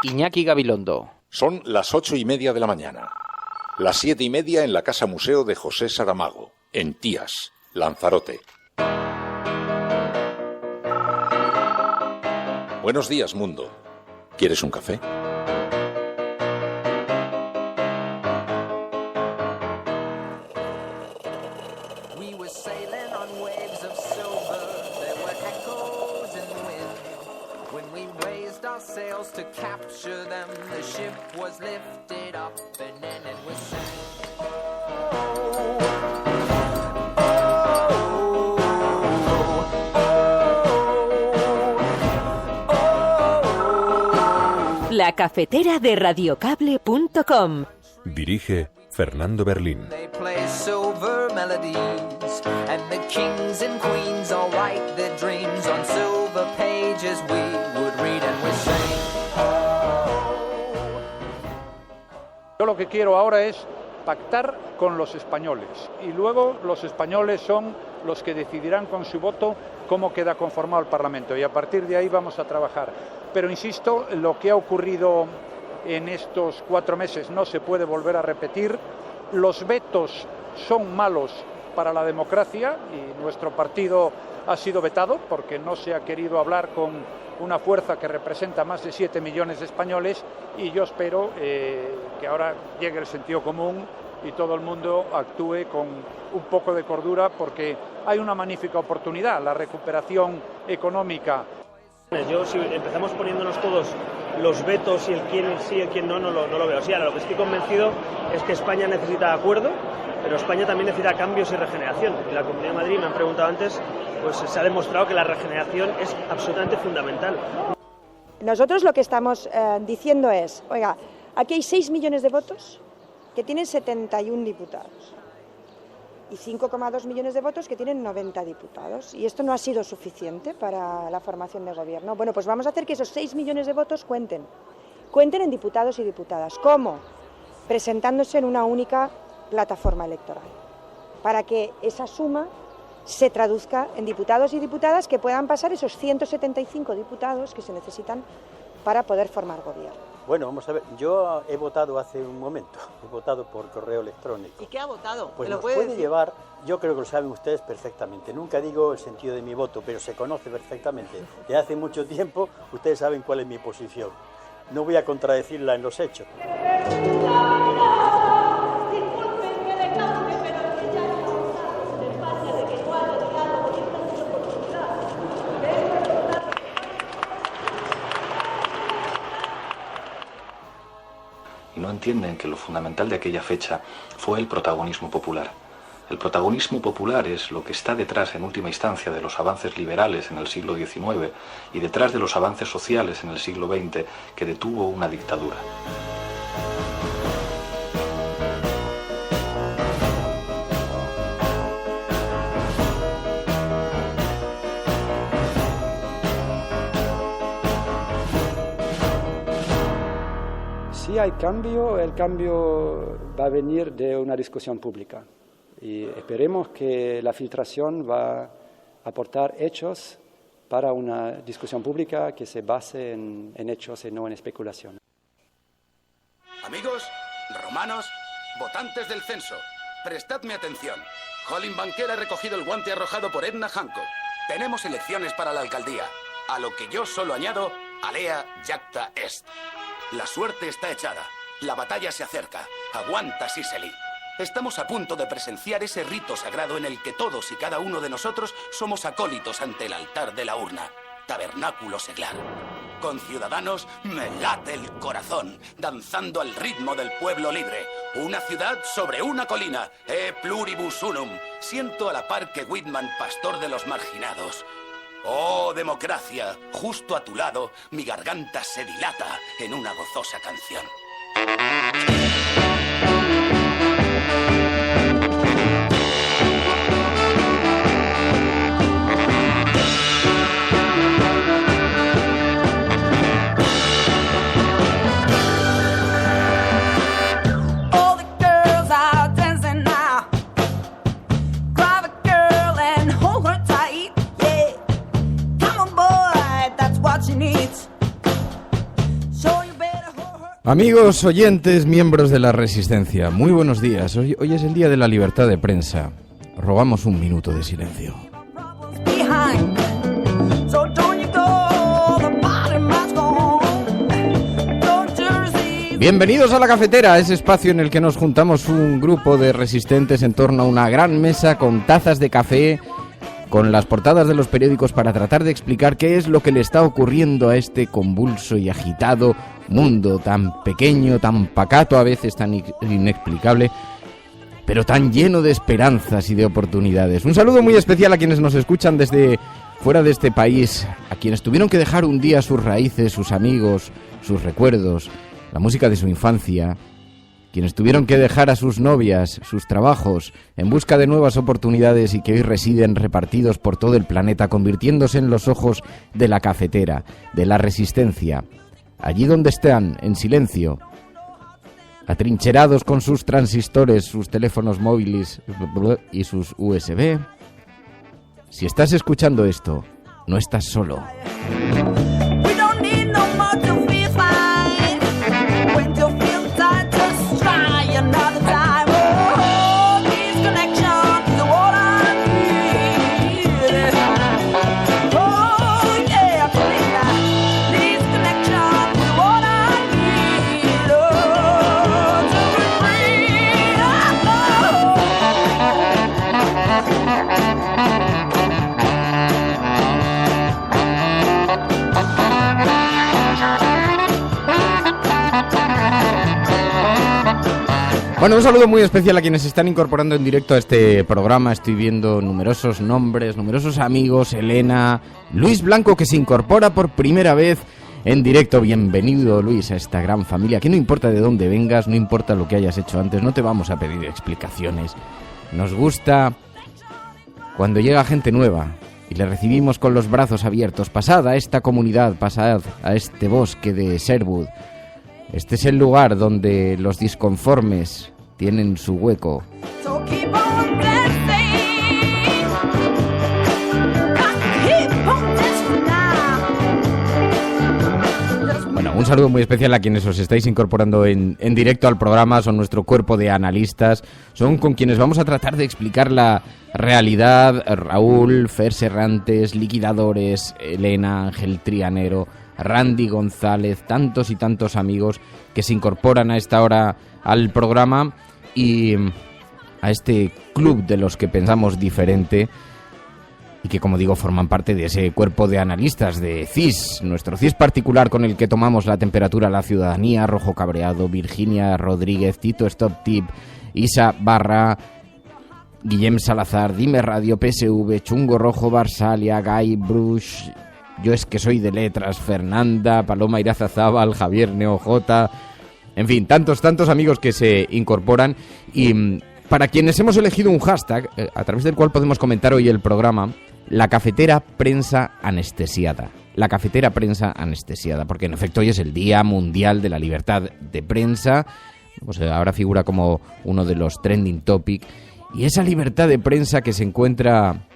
Iñaki Gabilondo. Son las 8:30 de la mañana. Las 7:30 en la Casa Museo de José Saramago, en Tías, Lanzarote. Buenos días, mundo. ¿Quieres un café? To capture them, the ship was lifted up and then it was sank. La cafetera de radiocable.com. Dirige Fernando Berlín. They play silver melodies and the kings and queens all write their dreams on silver pages we would read and we sing. Yo lo que quiero ahora es pactar con los españoles y luego los españoles son los que decidirán con su voto cómo queda conformado el Parlamento y a partir de ahí vamos a trabajar. Pero insisto, lo que ha ocurrido en estos 4 meses no se puede volver a repetir. Los vetos son malos para la democracia y nuestro partido ha sido vetado porque no se ha querido hablar con una fuerza que representa más de 7 millones de españoles y yo espero que ahora llegue el sentido común y todo el mundo actúe con un poco de cordura porque hay una magnífica oportunidad, la recuperación económica. Yo, si empezamos poniéndonos todos los vetos y el quién sí y el quién no lo veo. Sí, ahora lo que estoy convencido es que España necesita acuerdo, pero España también necesita cambios y regeneración. En la Comunidad de Madrid, me han preguntado antes, pues se ha demostrado que la regeneración es absolutamente fundamental. Nosotros lo que estamos diciendo es, oiga, aquí hay 6 millones de votos que tienen 71 diputados y 5,2 millones de votos que tienen 90 diputados. Y esto no ha sido suficiente para la formación de gobierno. Bueno, pues vamos a hacer que esos 6 millones de votos cuenten en diputados y diputadas. ¿Cómo? Presentándose en una única plataforma electoral, para que esa suma se traduzca en diputados y diputadas que puedan pasar esos 175 diputados que se necesitan para poder formar gobierno. Bueno, vamos a ver, yo he votado hace un momento, he votado por correo electrónico. ¿Y qué ha votado? Pues ¿Me lo nos puede puede decir? llevar, yo creo que lo saben ustedes perfectamente, nunca digo el sentido de mi voto, pero se conoce perfectamente. De hace mucho tiempo ustedes saben cuál es mi posición. No voy a contradecirla en los hechos. Y no entienden que lo fundamental de aquella fecha fue el protagonismo popular. El protagonismo popular es lo que está detrás, en última instancia, de los avances liberales en el siglo XIX y detrás de los avances sociales en el siglo XX que detuvo una dictadura. Si hay cambio, el cambio va a venir de una discusión pública y esperemos que la filtración va a aportar hechos para una discusión pública que se base en hechos y no en especulación. Amigos, romanos, votantes del censo, prestadme atención. Colin Banker ha recogido el guante arrojado por Edna Hancock. Tenemos elecciones para la alcaldía, a lo que yo solo añado, alea jacta est. La suerte está echada, la batalla se acerca, aguanta Sicily. Estamos a punto de presenciar ese rito sagrado en el que todos y cada uno de nosotros somos acólitos ante el altar de la urna, tabernáculo seglar. Conciudadanos, me late el corazón, danzando al ritmo del pueblo libre. Una ciudad sobre una colina, e pluribus unum. Siento a la par que Whitman, pastor de los marginados. Oh, democracia, justo a tu lado, mi garganta se dilata en una gozosa canción. Amigos, oyentes, miembros de la Resistencia, muy buenos días. Hoy es el Día de la Libertad de Prensa. Rogamos un minuto de silencio. Bienvenidos a La Cafetera, ese espacio en el que nos juntamos un grupo de resistentes en torno a una gran mesa con tazas de café, con las portadas de los periódicos para tratar de explicar qué es lo que le está ocurriendo a este convulso y agitado mundo tan pequeño, tan pacato, a veces tan inexplicable, pero tan lleno de esperanzas y de oportunidades. Un saludo muy especial a quienes nos escuchan desde fuera de este país, a quienes tuvieron que dejar un día sus raíces, sus amigos, sus recuerdos, la música de su infancia, quienes tuvieron que dejar a sus novias, sus trabajos, en busca de nuevas oportunidades y que hoy residen repartidos por todo el planeta, convirtiéndose en los ojos de la cafetera, de la resistencia. Allí donde están, en silencio, atrincherados con sus transistores, sus teléfonos móviles y sus USB. Si estás escuchando esto, no estás solo. Bueno, un saludo muy especial a quienes se están incorporando en directo a este programa. Estoy viendo numerosos nombres, numerosos amigos. Elena, Luis Blanco, que se incorpora por primera vez en directo. Bienvenido, Luis, a esta gran familia. Que no importa de dónde vengas, no importa lo que hayas hecho antes, no te vamos a pedir explicaciones. Nos gusta cuando llega gente nueva y le recibimos con los brazos abiertos. Pasad a esta comunidad, pasad a este bosque de Sherwood. Este es el lugar donde los disconformes tienen su hueco. Bueno, un saludo muy especial a quienes os estáis incorporando en directo al programa. Son nuestro cuerpo de analistas, son con quienes vamos a tratar de explicar la realidad. Raúl, Fer Serrantes, Liquidadores, Elena, Ángel Trianero, Randy González, tantos y tantos amigos que se incorporan a esta hora al programa y a este club de los que pensamos diferente y que, como digo, forman parte de ese cuerpo de analistas de CIS, nuestro CIS particular con el que tomamos la temperatura a la ciudadanía. Rojo Cabreado, Virginia Rodríguez, Tito Stop Tip, Isa Barra, Guillem Salazar, Dime Radio, PSV, Chungo Rojo, Barsalia, Guy Brush, Yo es que soy de letras, Fernanda, Paloma Irazazábal, Javier Neoj, en fin, tantos amigos que se incorporan y para quienes hemos elegido un hashtag a través del cual podemos comentar hoy el programa, La Cafetera Prensa Anestesiada. La Cafetera Prensa Anestesiada, porque en efecto hoy es el Día Mundial de la Libertad de Prensa, pues ahora figura como uno de los trending topic, y esa libertad de prensa que se encuentra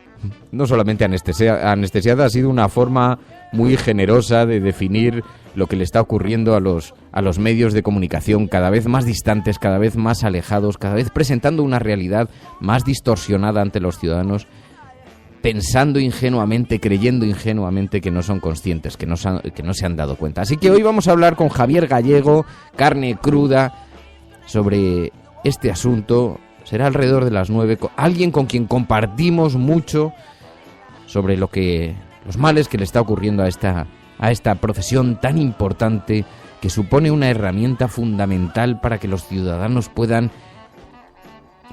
no solamente anestesiada, ha sido una forma muy generosa de definir lo que le está ocurriendo a los medios de comunicación, cada vez más distantes, cada vez más alejados, cada vez presentando una realidad más distorsionada ante los ciudadanos, pensando ingenuamente, creyendo ingenuamente que no son conscientes, que no se han dado cuenta. Así que hoy vamos a hablar con Javier Gallego, carne cruda, sobre este asunto. Será alrededor de las 9, alguien con quien compartimos mucho sobre los males que le está ocurriendo a esta profesión tan importante, que supone una herramienta fundamental para que los ciudadanos puedan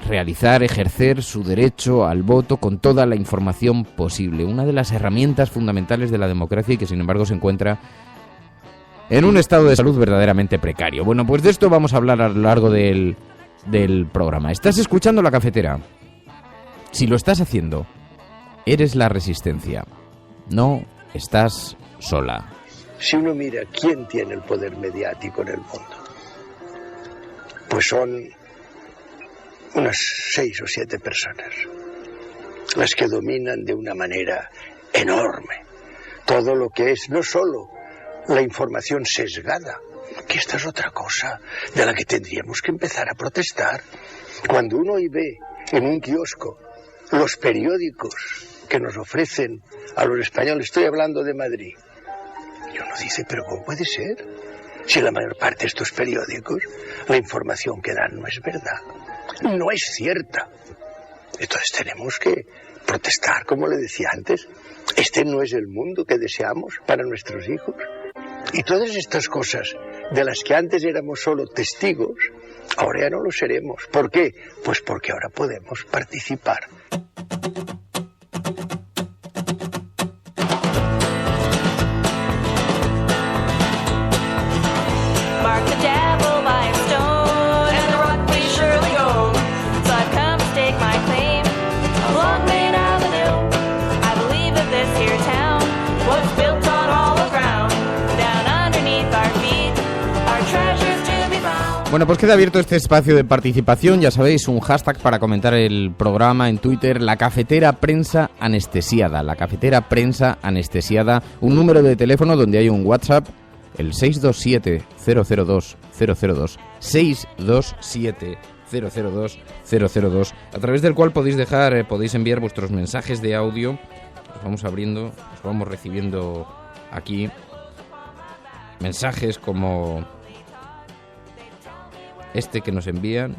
ejercer su derecho al voto con toda la información posible. Una de las herramientas fundamentales de la democracia y que sin embargo se encuentra en un estado de salud verdaderamente precario. Bueno, pues de esto vamos a hablar a lo largo del programa. ¿Estás escuchando La Cafetera? Si lo estás haciendo, eres la resistencia. No estás sola. Si uno mira quién tiene el poder mediático en el mundo, pues son unas 6 o 7 personas las que dominan de una manera enorme todo lo que es no solo la información sesgada, que esta es otra cosa de la que tendríamos que empezar a protestar. Cuando uno hoy ve en un kiosco los periódicos que nos ofrecen a los españoles, estoy hablando de Madrid, y uno dice, pero ¿cómo puede ser? Si la mayor parte de estos periódicos, la información que dan no es verdad, no es cierta. Entonces tenemos que protestar, como le decía antes. Este no es el mundo que deseamos para nuestros hijos. Y todas estas cosas de las que antes éramos solo testigos, ahora ya no lo seremos. ¿Por qué? Pues porque ahora podemos participar. Bueno, pues queda abierto este espacio de participación, ya sabéis, un hashtag para comentar el programa en Twitter, la cafetera prensa anestesiada, la cafetera prensa anestesiada, un número de teléfono donde hay un WhatsApp, el 627-002-002, 627-002-002, a través del cual podéis enviar vuestros mensajes de audio, los vamos abriendo, los vamos recibiendo aquí, mensajes como este que nos envían,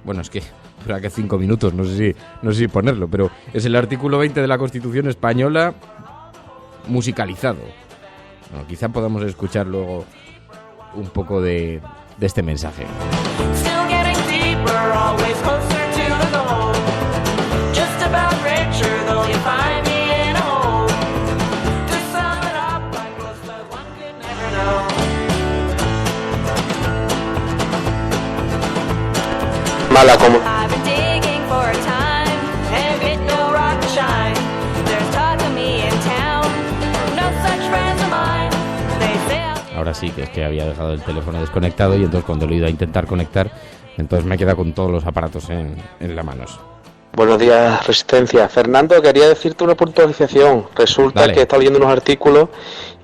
bueno, es que dura que 5 minutos, no sé si ponerlo, pero es el artículo 20 de la Constitución Española musicalizado. Bueno, quizá podamos escuchar luego un poco de este mensaje. Mala como ahora sí, que es que había dejado el teléfono desconectado y entonces cuando lo he ido a intentar conectar, entonces me he quedado con todos los aparatos en las manos. Buenos días, Resistencia. Fernando, quería decirte una puntualización. Resulta Dale. que he estado leyendo unos artículos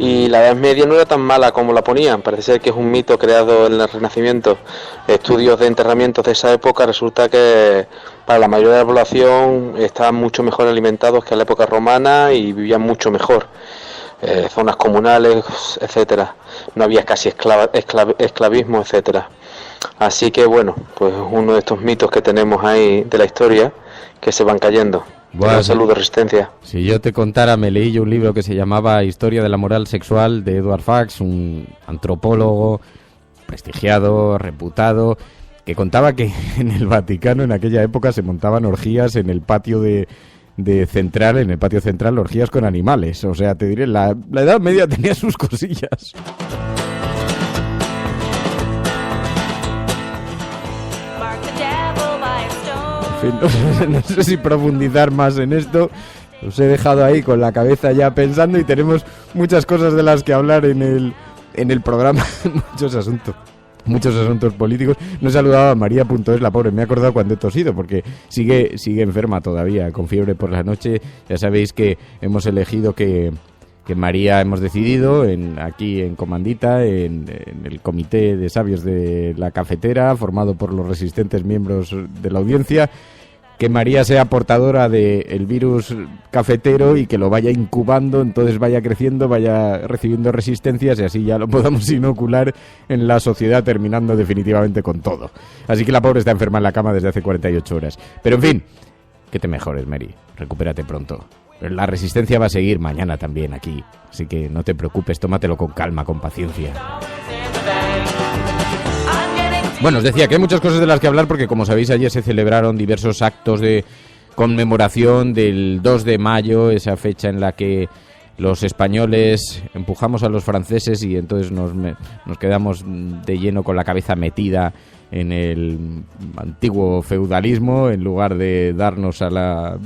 y la Edad Media no era tan mala como la ponían. Parece ser que es un mito creado en el Renacimiento. Estudios de enterramientos de esa época, resulta que para la mayoría de la población estaban mucho mejor alimentados que en la época romana y vivían mucho mejor. Zonas comunales, etcétera. No había casi esclavismo, etcétera. Así que bueno, pues uno de estos mitos que tenemos ahí de la historia que se van cayendo. Un saludo, Resistencia. Si yo te contara, me leí yo un libro que se llamaba Historia de la moral sexual de Edward Fax, un antropólogo prestigiado, reputado, que contaba que en el Vaticano en aquella época se montaban orgías en el patio central, en el patio central, orgías con animales. O sea, te diré, la Edad Media tenía sus cosillas. En fin, no sé si profundizar más en esto. Os he dejado ahí con la cabeza ya pensando y tenemos muchas cosas de las que hablar en el programa, muchos asuntos políticos. No he saludado a María.es, la pobre, me he acordado cuando he tosido porque sigue enferma todavía, con fiebre por la noche. Ya sabéis que hemos elegido que María, hemos decidido aquí en Comandita, en el comité de sabios de la cafetera, formado por los resistentes miembros de la audiencia, que María sea portadora del virus cafetero y que lo vaya incubando, entonces vaya creciendo, vaya recibiendo resistencias y así ya lo podamos inocular en la sociedad, terminando definitivamente con todo. Así que la pobre está enferma en la cama desde hace 48 horas. Pero en fin, que te mejores, Mary, recupérate pronto. La resistencia va a seguir mañana también aquí, así que no te preocupes, tómatelo con calma, con paciencia. Bueno, os decía que hay muchas cosas de las que hablar porque, como sabéis, ayer se celebraron diversos actos de conmemoración del 2 de mayo, esa fecha en la que los españoles empujamos a los franceses y entonces nos quedamos de lleno con la cabeza metida en el antiguo feudalismo en lugar de darnos a la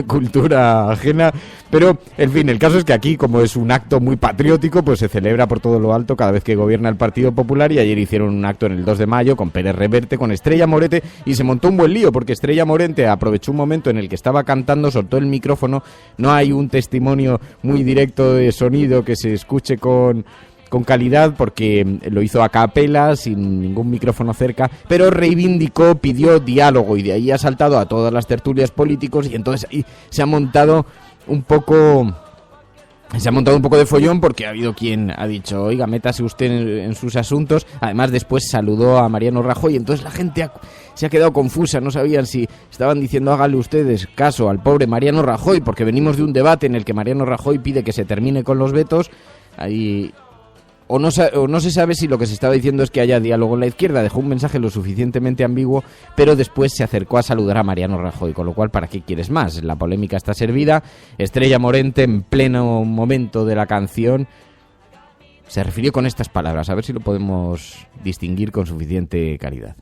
cultura ajena. Pero, en fin, el caso es que aquí, como es un acto muy patriótico, pues se celebra por todo lo alto cada vez que gobierna el Partido Popular, y ayer hicieron un acto en el 2 de mayo con Pérez Reverte, con Estrella Morente, y se montó un buen lío porque Estrella Morente aprovechó un momento en el que estaba cantando, soltó el micrófono, no hay un testimonio muy directo de sonido que se escuche con con calidad porque lo hizo a capela, sin ningún micrófono cerca, pero reivindicó, pidió diálogo y de ahí ha saltado a todas las tertulias políticos y entonces ahí se ha montado un poco de follón porque ha habido quien ha dicho, oiga, métase usted en sus asuntos. Además, después saludó a Mariano Rajoy y entonces la gente se ha quedado confusa. No sabían si estaban diciendo háganle ustedes caso al pobre Mariano Rajoy porque venimos de un debate en el que Mariano Rajoy pide que se termine con los vetos. Ahí... O no se sabe si lo que se estaba diciendo es que haya diálogo en la izquierda. Dejó un mensaje lo suficientemente ambiguo, pero después se acercó a saludar a Mariano Rajoy, con lo cual, ¿para qué quieres más? La polémica está servida. Estrella Morente, en pleno momento de la canción, se refirió con estas palabras. A ver si lo podemos distinguir con suficiente claridad.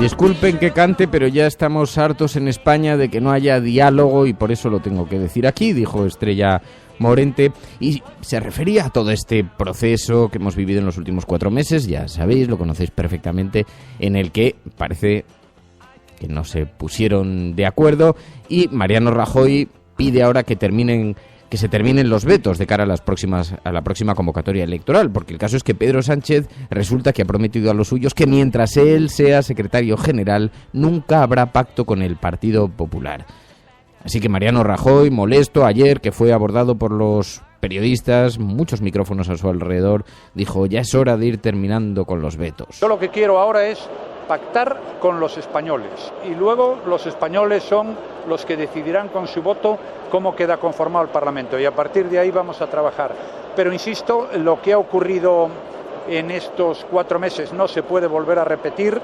Disculpen que cante, pero ya estamos hartos en España de que no haya diálogo y por eso lo tengo que decir aquí, dijo Estrella Morente, y se refería a todo este proceso que hemos vivido en los últimos 4 meses, ya sabéis, lo conocéis perfectamente, en el que parece que no se pusieron de acuerdo y Mariano Rajoy pide ahora que se terminen los vetos de cara a la próxima convocatoria electoral, porque el caso es que Pedro Sánchez resulta que ha prometido a los suyos que mientras él sea secretario general nunca habrá pacto con el Partido Popular. Así que Mariano Rajoy, molesto ayer, que fue abordado por los periodistas, muchos micrófonos a su alrededor, dijo, ya es hora de ir terminando con los vetos. Yo lo que quiero ahora es pactar con los españoles y luego los españoles son los que decidirán con su voto cómo queda conformado el Parlamento y a partir de ahí vamos a trabajar. Pero insisto, lo que ha ocurrido en estos 4 meses no se puede volver a repetir.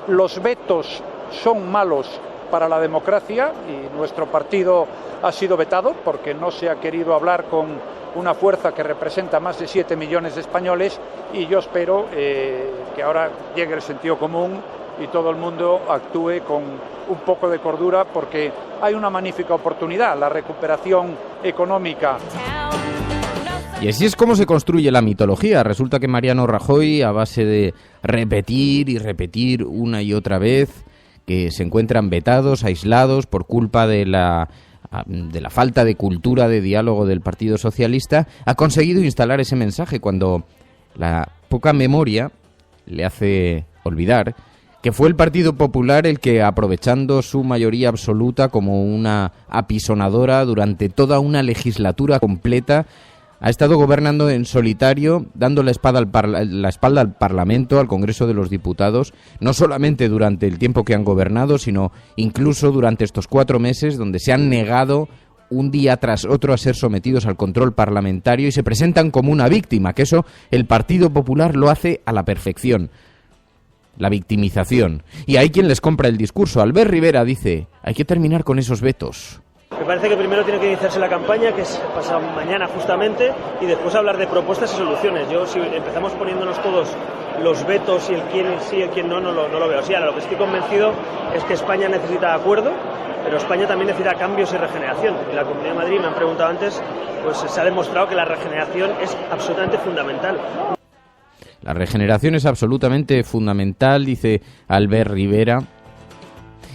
Los vetos son malos para la democracia y nuestro partido ha sido vetado porque no se ha querido hablar con una fuerza que representa más de 7 millones de españoles y yo espero que ahora llegue el sentido común y todo el mundo actúe con un poco de cordura porque hay una magnífica oportunidad, la recuperación económica. Y así es como se construye la mitología. Resulta que Mariano Rajoy, a base de repetir y repetir una y otra vez que se encuentran vetados, aislados por culpa de la falta de cultura de diálogo del Partido Socialista, ha conseguido instalar ese mensaje cuando la poca memoria le hace olvidar que fue el Partido Popular el que, aprovechando su mayoría absoluta como una apisonadora durante toda una legislatura completa, ha estado gobernando en solitario, dando la espalda al Parlamento, al Congreso de los Diputados, no solamente durante el tiempo que han gobernado, sino incluso durante estos 4 meses donde se han negado un día tras otro a ser sometidos al control parlamentario y se presentan como una víctima, que eso el Partido Popular lo hace a la perfección. La victimización. Y hay quien les compra el discurso. Albert Rivera dice, hay que terminar con esos vetos. Me parece que primero tiene que iniciarse la campaña, que es pasado mañana justamente, y después hablar de propuestas y soluciones. Yo, si empezamos poniéndonos todos los vetos y el quién sí y el quién no lo veo así. Ahora, lo que estoy convencido es que España necesita acuerdo, pero España también necesita cambios y regeneración. En la Comunidad de Madrid, me han preguntado antes, pues se ha demostrado que la regeneración es absolutamente fundamental. La regeneración es absolutamente fundamental, dice Albert Rivera.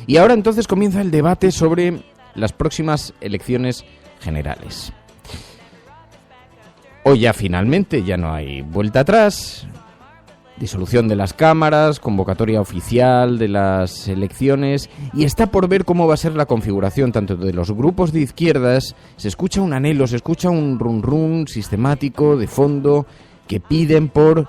Y ahora entonces comienza el debate sobre las próximas elecciones generales. Hoy ya finalmente ya no hay vuelta atrás. Disolución de las cámaras, convocatoria oficial de las elecciones y está por ver cómo va a ser la configuración tanto de los grupos de izquierdas. Se escucha un anhelo, se escucha un run sistemático de fondo que piden por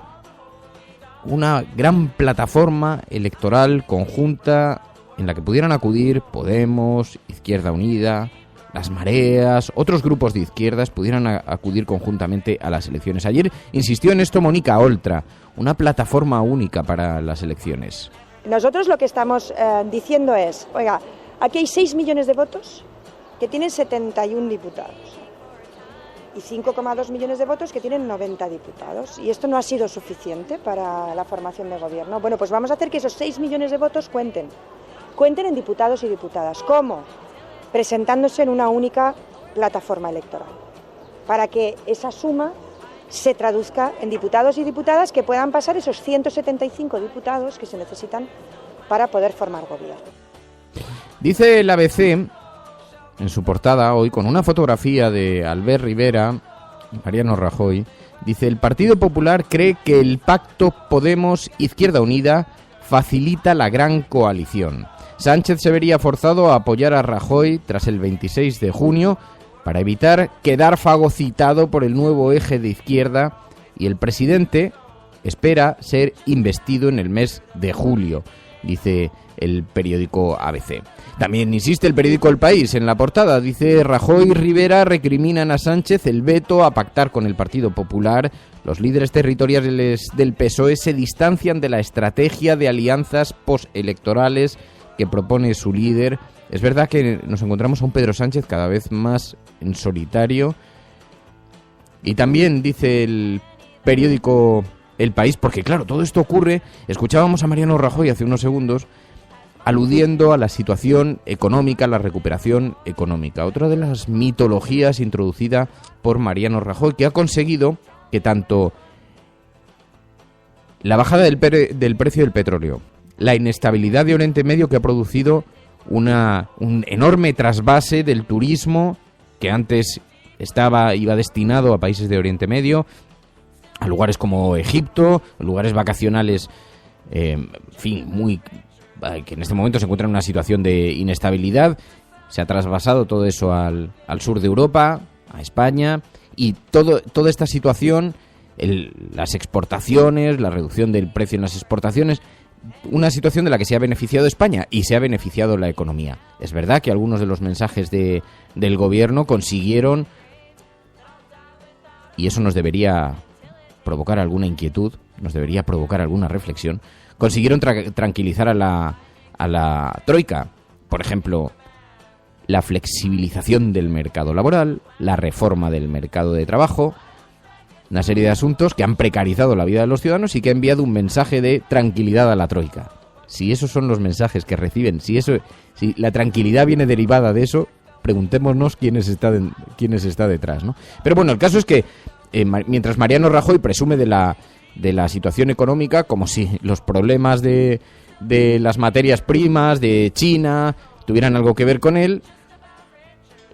una gran plataforma electoral conjunta en la que pudieran acudir Podemos, Izquierda Unida, Las Mareas, otros grupos de izquierdas pudieran acudir conjuntamente a las elecciones. Ayer insistió en esto Mónica Oltra, una plataforma única para las elecciones. Nosotros lo que estamos diciendo es, oiga, aquí hay 6 millones de votos que tienen 71 diputados y 5,2 millones de votos que tienen 90 diputados. Y esto no ha sido suficiente para la formación de gobierno. Bueno, pues vamos a hacer que esos 6 millones de votos cuenten en diputados y diputadas. ¿Cómo? Presentándose en una única plataforma electoral, para que esa suma se traduzca en diputados y diputadas que puedan pasar esos 175 diputados que se necesitan para poder formar gobierno. Dice el ABC en su portada hoy, con una fotografía de Albert Rivera y Mariano Rajoy, dice: el Partido Popular cree que el pacto Podemos-Izquierda Unida facilita la gran coalición. Sánchez se vería forzado a apoyar a Rajoy tras el 26 de junio para evitar quedar fagocitado por el nuevo eje de izquierda, y el presidente espera ser investido en el mes de julio, dice el periódico ABC. También insiste el periódico El País en la portada, dice: Rajoy y Rivera recriminan a Sánchez el veto a pactar con el Partido Popular. Los líderes territoriales del PSOE se distancian de la estrategia de alianzas postelectorales que propone su líder. Es verdad que nos encontramos a un Pedro Sánchez cada vez más en solitario. Y también dice el periódico El País, porque claro, todo esto ocurre, escuchábamos a Mariano Rajoy hace unos segundos aludiendo a la situación económica, la recuperación económica. Otra de las mitologías introducida por Mariano Rajoy, que ha conseguido que tanto la bajada del precio del petróleo, la inestabilidad de Oriente Medio, que ha producido un enorme trasvase del turismo que antes iba destinado a países de Oriente Medio, a lugares como Egipto, lugares vacacionales, en fin, que en este momento se encuentran en una situación de inestabilidad. Se ha trasvasado todo eso al sur de Europa, a España, y toda esta situación, las exportaciones, la reducción del precio en las exportaciones, una situación de la que se ha beneficiado España y se ha beneficiado la economía. Es verdad que algunos de los mensajes del gobierno consiguieron, y eso nos debería provocar alguna inquietud, nos debería provocar alguna reflexión, consiguieron tranquilizar a la troika. Por ejemplo, la flexibilización del mercado laboral, la reforma del mercado de trabajo, una serie de asuntos que han precarizado la vida de los ciudadanos y que ha enviado un mensaje de tranquilidad a la troika. Si esos son los mensajes que reciben, si la tranquilidad viene derivada de eso, preguntémonos quién está detrás, ¿no? Pero bueno, el caso es que mientras Mariano Rajoy presume de la situación económica, como si los problemas de las materias primas de China tuvieran algo que ver con él,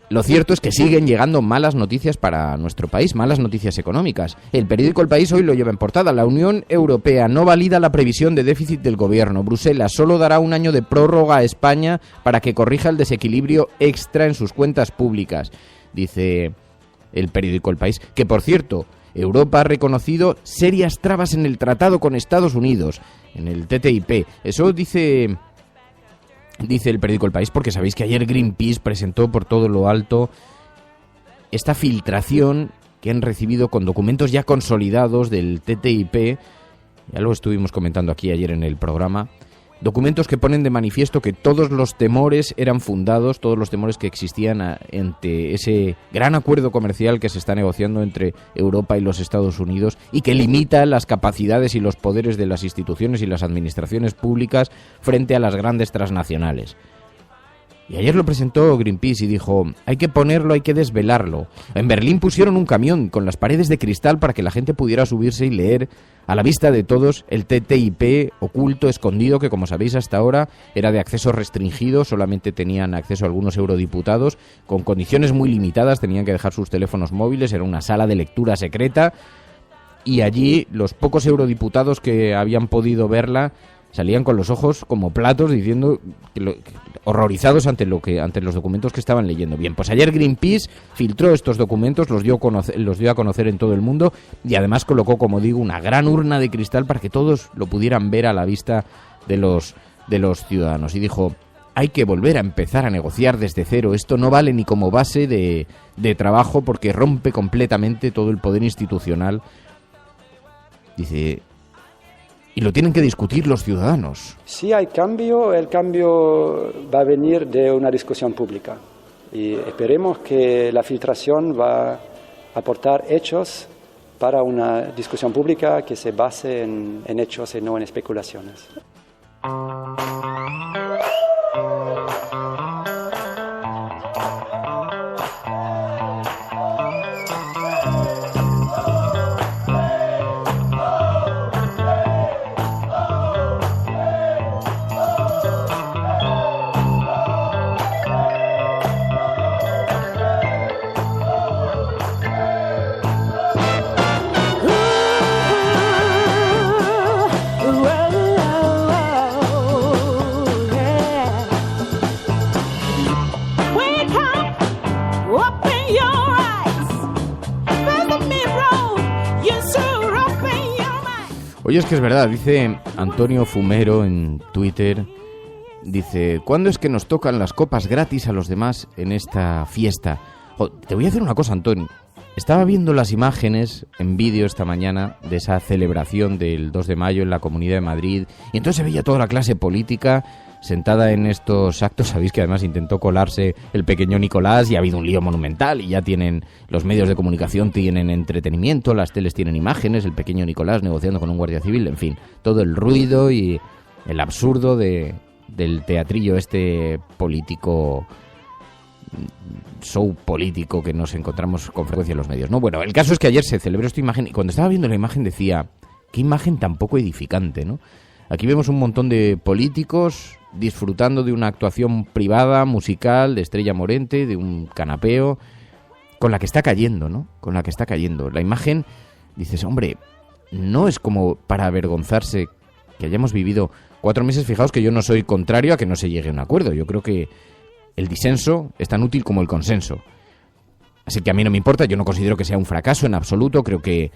lo cierto es que siguen llegando malas noticias para nuestro país, malas noticias económicas. El periódico El País hoy lo lleva en portada. La Unión Europea no valida la previsión de déficit del gobierno. Bruselas solo dará un año de prórroga a España para que corrija el desequilibrio extra en sus cuentas públicas, dice el periódico El País. Que, por cierto, Europa ha reconocido serias trabas en el tratado con Estados Unidos, en el TTIP. Eso dice el periódico El País, porque sabéis que ayer Greenpeace presentó por todo lo alto esta filtración que han recibido con documentos ya consolidados del TTIP. Ya lo estuvimos comentando aquí ayer en el programa. Documentos que ponen de manifiesto que todos los temores eran fundados, todos los temores que existían ante ese gran acuerdo comercial que se está negociando entre Europa y los Estados Unidos y que limita las capacidades y los poderes de las instituciones y las administraciones públicas frente a las grandes transnacionales. Y ayer lo presentó Greenpeace y dijo: hay que ponerlo, hay que desvelarlo. En Berlín pusieron un camión con las paredes de cristal para que la gente pudiera subirse y leer a la vista de todos el TTIP oculto, escondido, que como sabéis hasta ahora era de acceso restringido, solamente tenían acceso a algunos eurodiputados, con condiciones muy limitadas, tenían que dejar sus teléfonos móviles, era una sala de lectura secreta, y allí los pocos eurodiputados que habían podido verla salían con los ojos como platos diciendo horrorizados ante los documentos que estaban leyendo. Bien, pues ayer Greenpeace filtró estos documentos, los dio a conocer en todo el mundo y además colocó, como digo, una gran urna de cristal para que todos lo pudieran ver a la vista de los ciudadanos. Y dijo: hay que volver a empezar a negociar desde cero. Esto no vale ni como base de trabajo porque rompe completamente todo el poder institucional. Dice: y lo tienen que discutir los ciudadanos. Si hay cambio, el cambio va a venir de una discusión pública. Y esperemos que la filtración va aportar hechos para una discusión pública que se base en hechos y no en especulaciones. Oye, es que es verdad, dice Antonio Fumero en Twitter, dice, ¿cuándo es que nos tocan las copas gratis a los demás en esta fiesta? Te voy a decir una cosa, Antonio. Estaba viendo las imágenes en vídeo esta mañana de esa celebración del 2 de mayo en la Comunidad de Madrid, y entonces se veía toda la clase política sentada en estos actos. Sabéis que además intentó colarse el pequeño Nicolás y ha habido un lío monumental y ya tienen, los medios de comunicación tienen entretenimiento, las teles tienen imágenes, el pequeño Nicolás negociando con un guardia civil, en fin, todo el ruido y el absurdo del teatrillo este político, show político que nos encontramos con frecuencia en los medios, ¿no? Bueno, el caso es que ayer se celebró esta imagen y cuando estaba viendo la imagen decía, qué imagen tan poco edificante, ¿no? Aquí vemos un montón de políticos disfrutando de una actuación privada, musical, de Estrella Morente, de un canapeo, con la que está cayendo, ¿no? Con la que está cayendo. La imagen, dices, hombre, no es como para avergonzarse que hayamos vivido 4 meses. Fijaos que yo no soy contrario a que no se llegue a un acuerdo. Yo creo que el disenso es tan útil como el consenso. Así que a mí no me importa, yo no considero que sea un fracaso en absoluto, creo que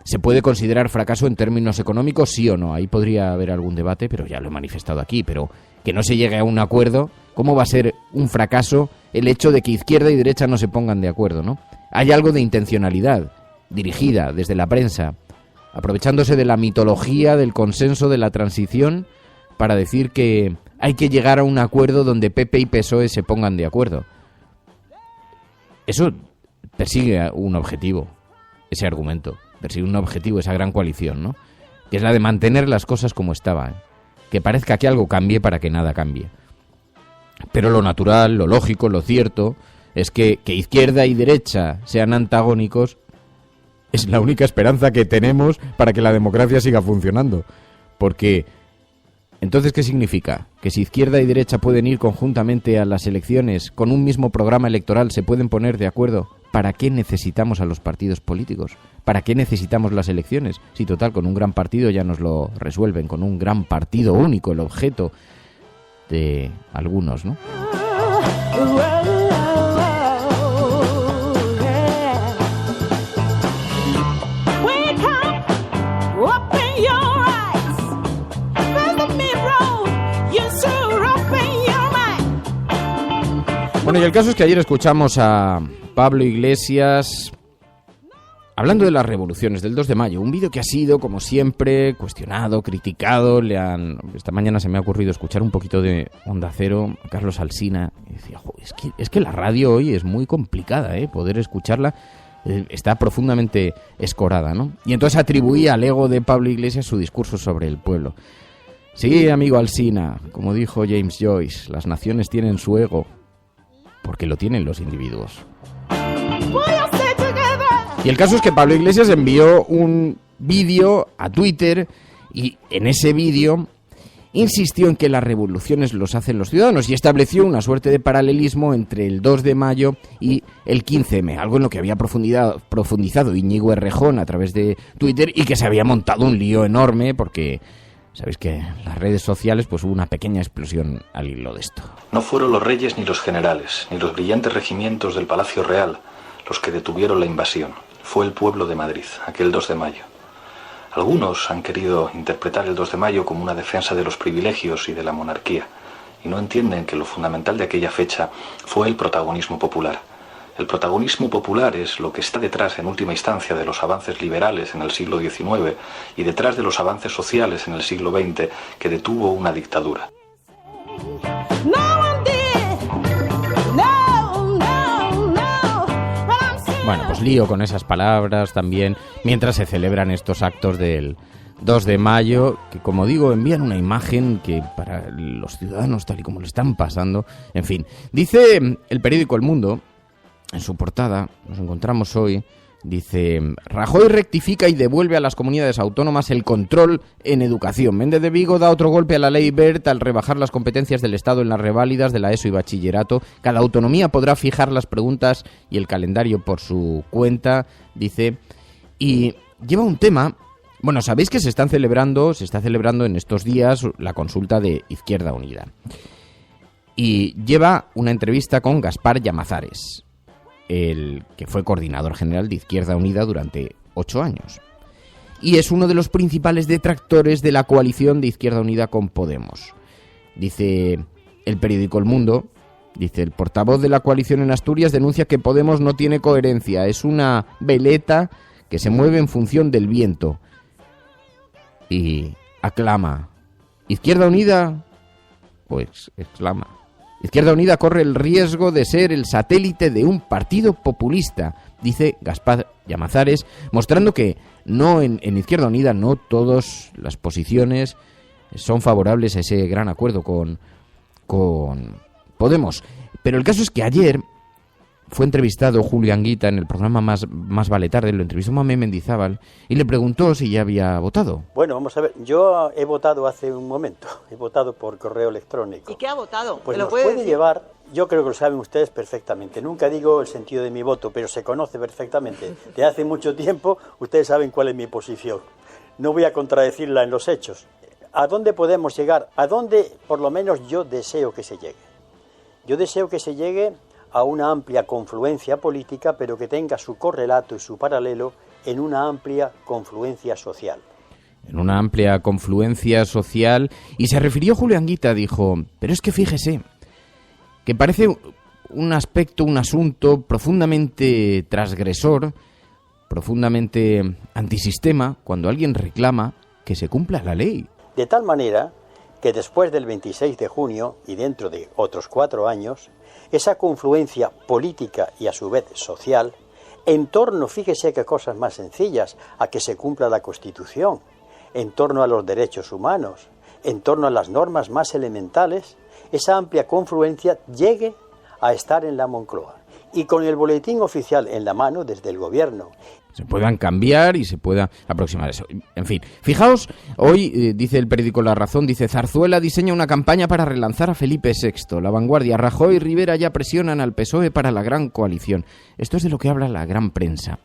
¿se puede considerar fracaso en términos económicos, sí o no? Ahí podría haber algún debate, pero ya lo he manifestado aquí. Pero que no se llegue a un acuerdo, ¿cómo va a ser un fracaso el hecho de que izquierda y derecha no se pongan de acuerdo, ¿no? Hay algo de intencionalidad dirigida desde la prensa, aprovechándose de la mitología, del consenso, de la transición, para decir que hay que llegar a un acuerdo donde PP y PSOE se pongan de acuerdo. Eso persigue un objetivo, ese argumento. Persigue un objetivo, esa gran coalición, ¿no? Que es la de mantener las cosas como estaban. Que parezca que algo cambie para que nada cambie. Pero lo natural, lo lógico, lo cierto, es que izquierda y derecha sean antagónicos. Es la única esperanza que tenemos para que la democracia siga funcionando. Porque, entonces, ¿qué significa? Que si izquierda y derecha pueden ir conjuntamente a las elecciones con un mismo programa electoral, se pueden poner de acuerdo. ¿Para qué necesitamos a los partidos políticos? ¿Para qué necesitamos las elecciones? Si total, con un gran partido ya nos lo resuelven, con un gran partido único, el objeto de algunos, ¿no? Bueno, y el caso es que ayer escuchamos a Pablo Iglesias hablando de las revoluciones del 2 de mayo, un vídeo que ha sido, como siempre, cuestionado, criticado. Esta mañana se me ha ocurrido escuchar un poquito de Onda Cero, a Carlos Alsina, y decía, es que la radio hoy es muy complicada, poder escucharla, está profundamente escorada, ¿no? Y entonces atribuía al ego de Pablo Iglesias su discurso sobre el pueblo. Sí, amigo Alsina, como dijo James Joyce, las naciones tienen su ego, porque lo tienen los individuos. Y el caso es que Pablo Iglesias envió un vídeo a Twitter y en ese vídeo insistió en que las revoluciones los hacen los ciudadanos y estableció una suerte de paralelismo entre el 2 de mayo y el 15M, algo en lo que había profundizado Íñigo Errejón a través de Twitter y que se había montado un lío enorme porque sabéis que en las redes sociales pues hubo una pequeña explosión al hilo de esto. No fueron los reyes ni los generales, ni los brillantes regimientos del Palacio Real los que detuvieron la invasión. Fue el pueblo de Madrid, aquel 2 de mayo. Algunos han querido interpretar el 2 de mayo como una defensa de los privilegios y de la monarquía, y no entienden que lo fundamental de aquella fecha fue el protagonismo popular. El protagonismo popular es lo que está detrás, en última instancia, de los avances liberales en el siglo XIX y detrás de los avances sociales en el siglo XX que detuvo una dictadura. Bueno, pues lío con esas palabras también, mientras se celebran estos actos del 2 de mayo, que como digo, envían una imagen que para los ciudadanos, tal y como lo están pasando, en fin. Dice el periódico El Mundo, en su portada, nos encontramos hoy, dice: Rajoy rectifica y devuelve a las comunidades autónomas el control en educación. Méndez de Vigo da otro golpe a la ley Wert al rebajar las competencias del Estado en las reválidas de la ESO y bachillerato. Cada autonomía podrá fijar las preguntas y el calendario por su cuenta, dice. Y lleva un tema. Bueno, sabéis que se está celebrando en estos días la consulta de Izquierda Unida. Y lleva una entrevista con Gaspar Llamazares, el que fue coordinador general de Izquierda Unida durante 8 años. Y es uno de los principales detractores de la coalición de Izquierda Unida con Podemos. Dice el periódico El Mundo, dice: el portavoz de la coalición en Asturias denuncia que Podemos no tiene coherencia, es una veleta que se mueve en función del viento. Y aclama: Izquierda Unida, pues exclama, Izquierda Unida corre el riesgo de ser el satélite de un partido populista, dice Gaspar Llamazares, mostrando que no en Izquierda Unida no todas las posiciones son favorables a ese gran acuerdo con Podemos. Pero el caso es que ayer fue entrevistado Julio Anguita en el programa Más vale tarde, lo entrevistó Mamé Mendizábal y le preguntó si ya había votado. Bueno, vamos a ver, yo he votado hace un momento, he votado por correo electrónico. ¿Y qué ha votado? Pues nos puede llevar, yo creo que lo saben ustedes perfectamente, nunca digo el sentido de mi voto, pero se conoce perfectamente. De hace mucho tiempo ustedes saben cuál es mi posición. No voy a contradecirla en los hechos. ¿A dónde podemos llegar? ¿A dónde por lo menos yo deseo que se llegue? Yo deseo que se llegue a una amplia confluencia política, pero que tenga su correlato y su paralelo en una amplia confluencia social. En una amplia confluencia social, y se refirió Julio Anguita, dijo: pero es que fíjese, que parece un aspecto, un asunto profundamente transgresor, profundamente antisistema, cuando alguien reclama que se cumpla la ley. De tal manera que después del 26 de junio y dentro de otros 4 años, esa confluencia política y a su vez social, en torno, fíjese qué cosas más sencillas, a que se cumpla la Constitución, en torno a los derechos humanos, en torno a las normas más elementales, esa amplia confluencia llegue a estar en la Moncloa. Y con el boletín oficial en la mano desde el gobierno. Se puedan cambiar y se pueda aproximar eso. En fin, fijaos, hoy dice el periódico La Razón, dice: Zarzuela diseña una campaña para relanzar a Felipe VI. La Vanguardia: Rajoy y Rivera ya presionan al PSOE para la gran coalición. Esto es de lo que habla la gran prensa.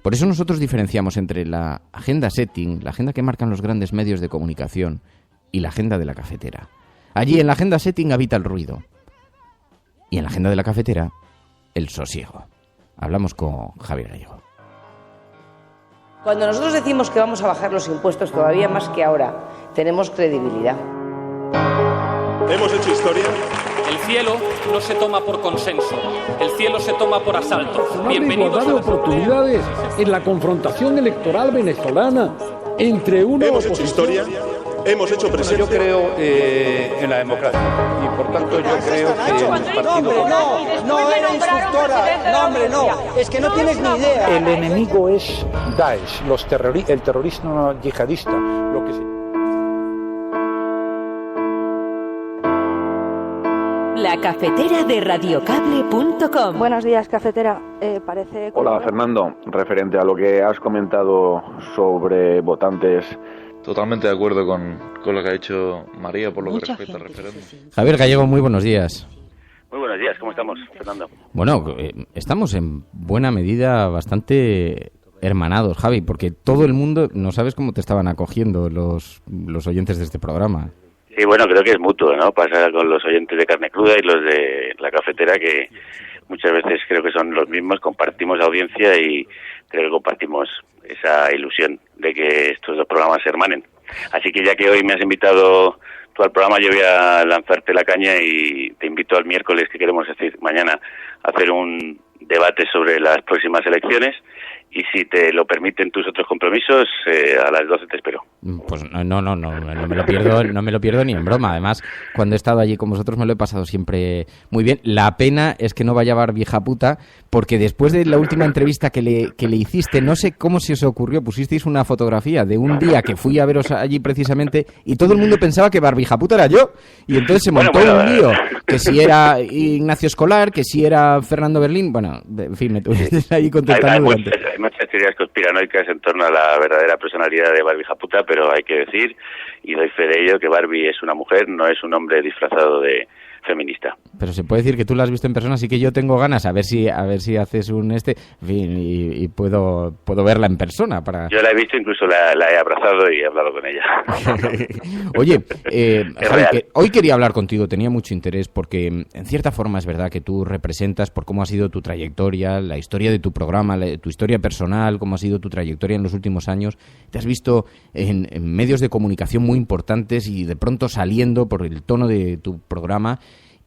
Por eso nosotros diferenciamos entre la agenda setting, la agenda que marcan los grandes medios de comunicación, y la agenda de la cafetera. Allí en la agenda setting habita el ruido. Y en la agenda de la cafetera, el sosiego. Hablamos con Javier Gallego. Cuando nosotros decimos que vamos a bajar los impuestos todavía más que ahora, tenemos credibilidad. Hemos hecho historia. El cielo no se toma por consenso, el cielo se toma por asalto. Bienvenidos a oportunidades en la confrontación electoral venezolana entre uno Hemos hecho historia. Hemos hecho presencia. Yo creo en la democracia y por tanto yo creo que el partido... No era instructora, no hombre, no, es que no tienes ni idea. El enemigo es Daesh, el terrorismo yihadista, lo que sea. La cafetera de radiocable.com. Buenos días, cafetera. Parece... Hola, Fernando. Referente a lo que has comentado sobre votantes... Totalmente de acuerdo con lo que ha dicho María por lo que respecta al referéndum. Javier Gallego, muy buenos días. Muy buenos días, ¿cómo estamos, Fernando? Bueno, estamos en buena medida bastante hermanados, Javi, porque todo el mundo, no sabes cómo te estaban acogiendo los oyentes de este programa. Sí, bueno, creo que es mutuo, ¿no? Pasa con los oyentes de Carne Cruda y los de La Cafetera, que muchas veces creo que son los mismos, compartimos audiencia y creo que compartimos esa ilusión de que estos dos programas se hermanen. Así que ya que hoy me has invitado tú al programa, yo voy a lanzarte la caña y te invito al miércoles, que queremos decir mañana, a hacer un debate sobre las próximas elecciones y si te lo permiten tus otros compromisos, a las 12 te espero. Pues no me lo pierdo ni en broma. Además, cuando he estado allí con vosotros me lo he pasado siempre muy bien. La pena es que no vaya Barbija puta, porque después de la última entrevista que le hiciste, no sé cómo se os ocurrió, pusisteis una fotografía de un día que fui a veros allí precisamente y todo el mundo pensaba que Barbija puta era yo. Y entonces se montó un lío, que si era Ignacio Escolar, que si era Fernando Berlín, bueno, en fin, me tuvisteis ahí contestando. Hay muchas teorías conspiranoicas en torno a la verdadera personalidad de Barbija puta, pero hay que decir, y doy fe de ello, que Barbie es una mujer, no es un hombre disfrazado de feminista. Pero se puede decir que tú la has visto en persona, así que yo tengo ganas a ver si haces un en fin, y puedo verla en persona para. Yo la he visto, incluso la he abrazado y he hablado con ella. Oye, Javi, que hoy quería hablar contigo, tenía mucho interés porque en cierta forma es verdad que tú representas por cómo ha sido tu trayectoria, la historia de tu programa, tu historia personal, cómo ha sido tu trayectoria en los últimos años. Te has visto en medios de comunicación muy importantes y de pronto saliendo por el tono de tu programa.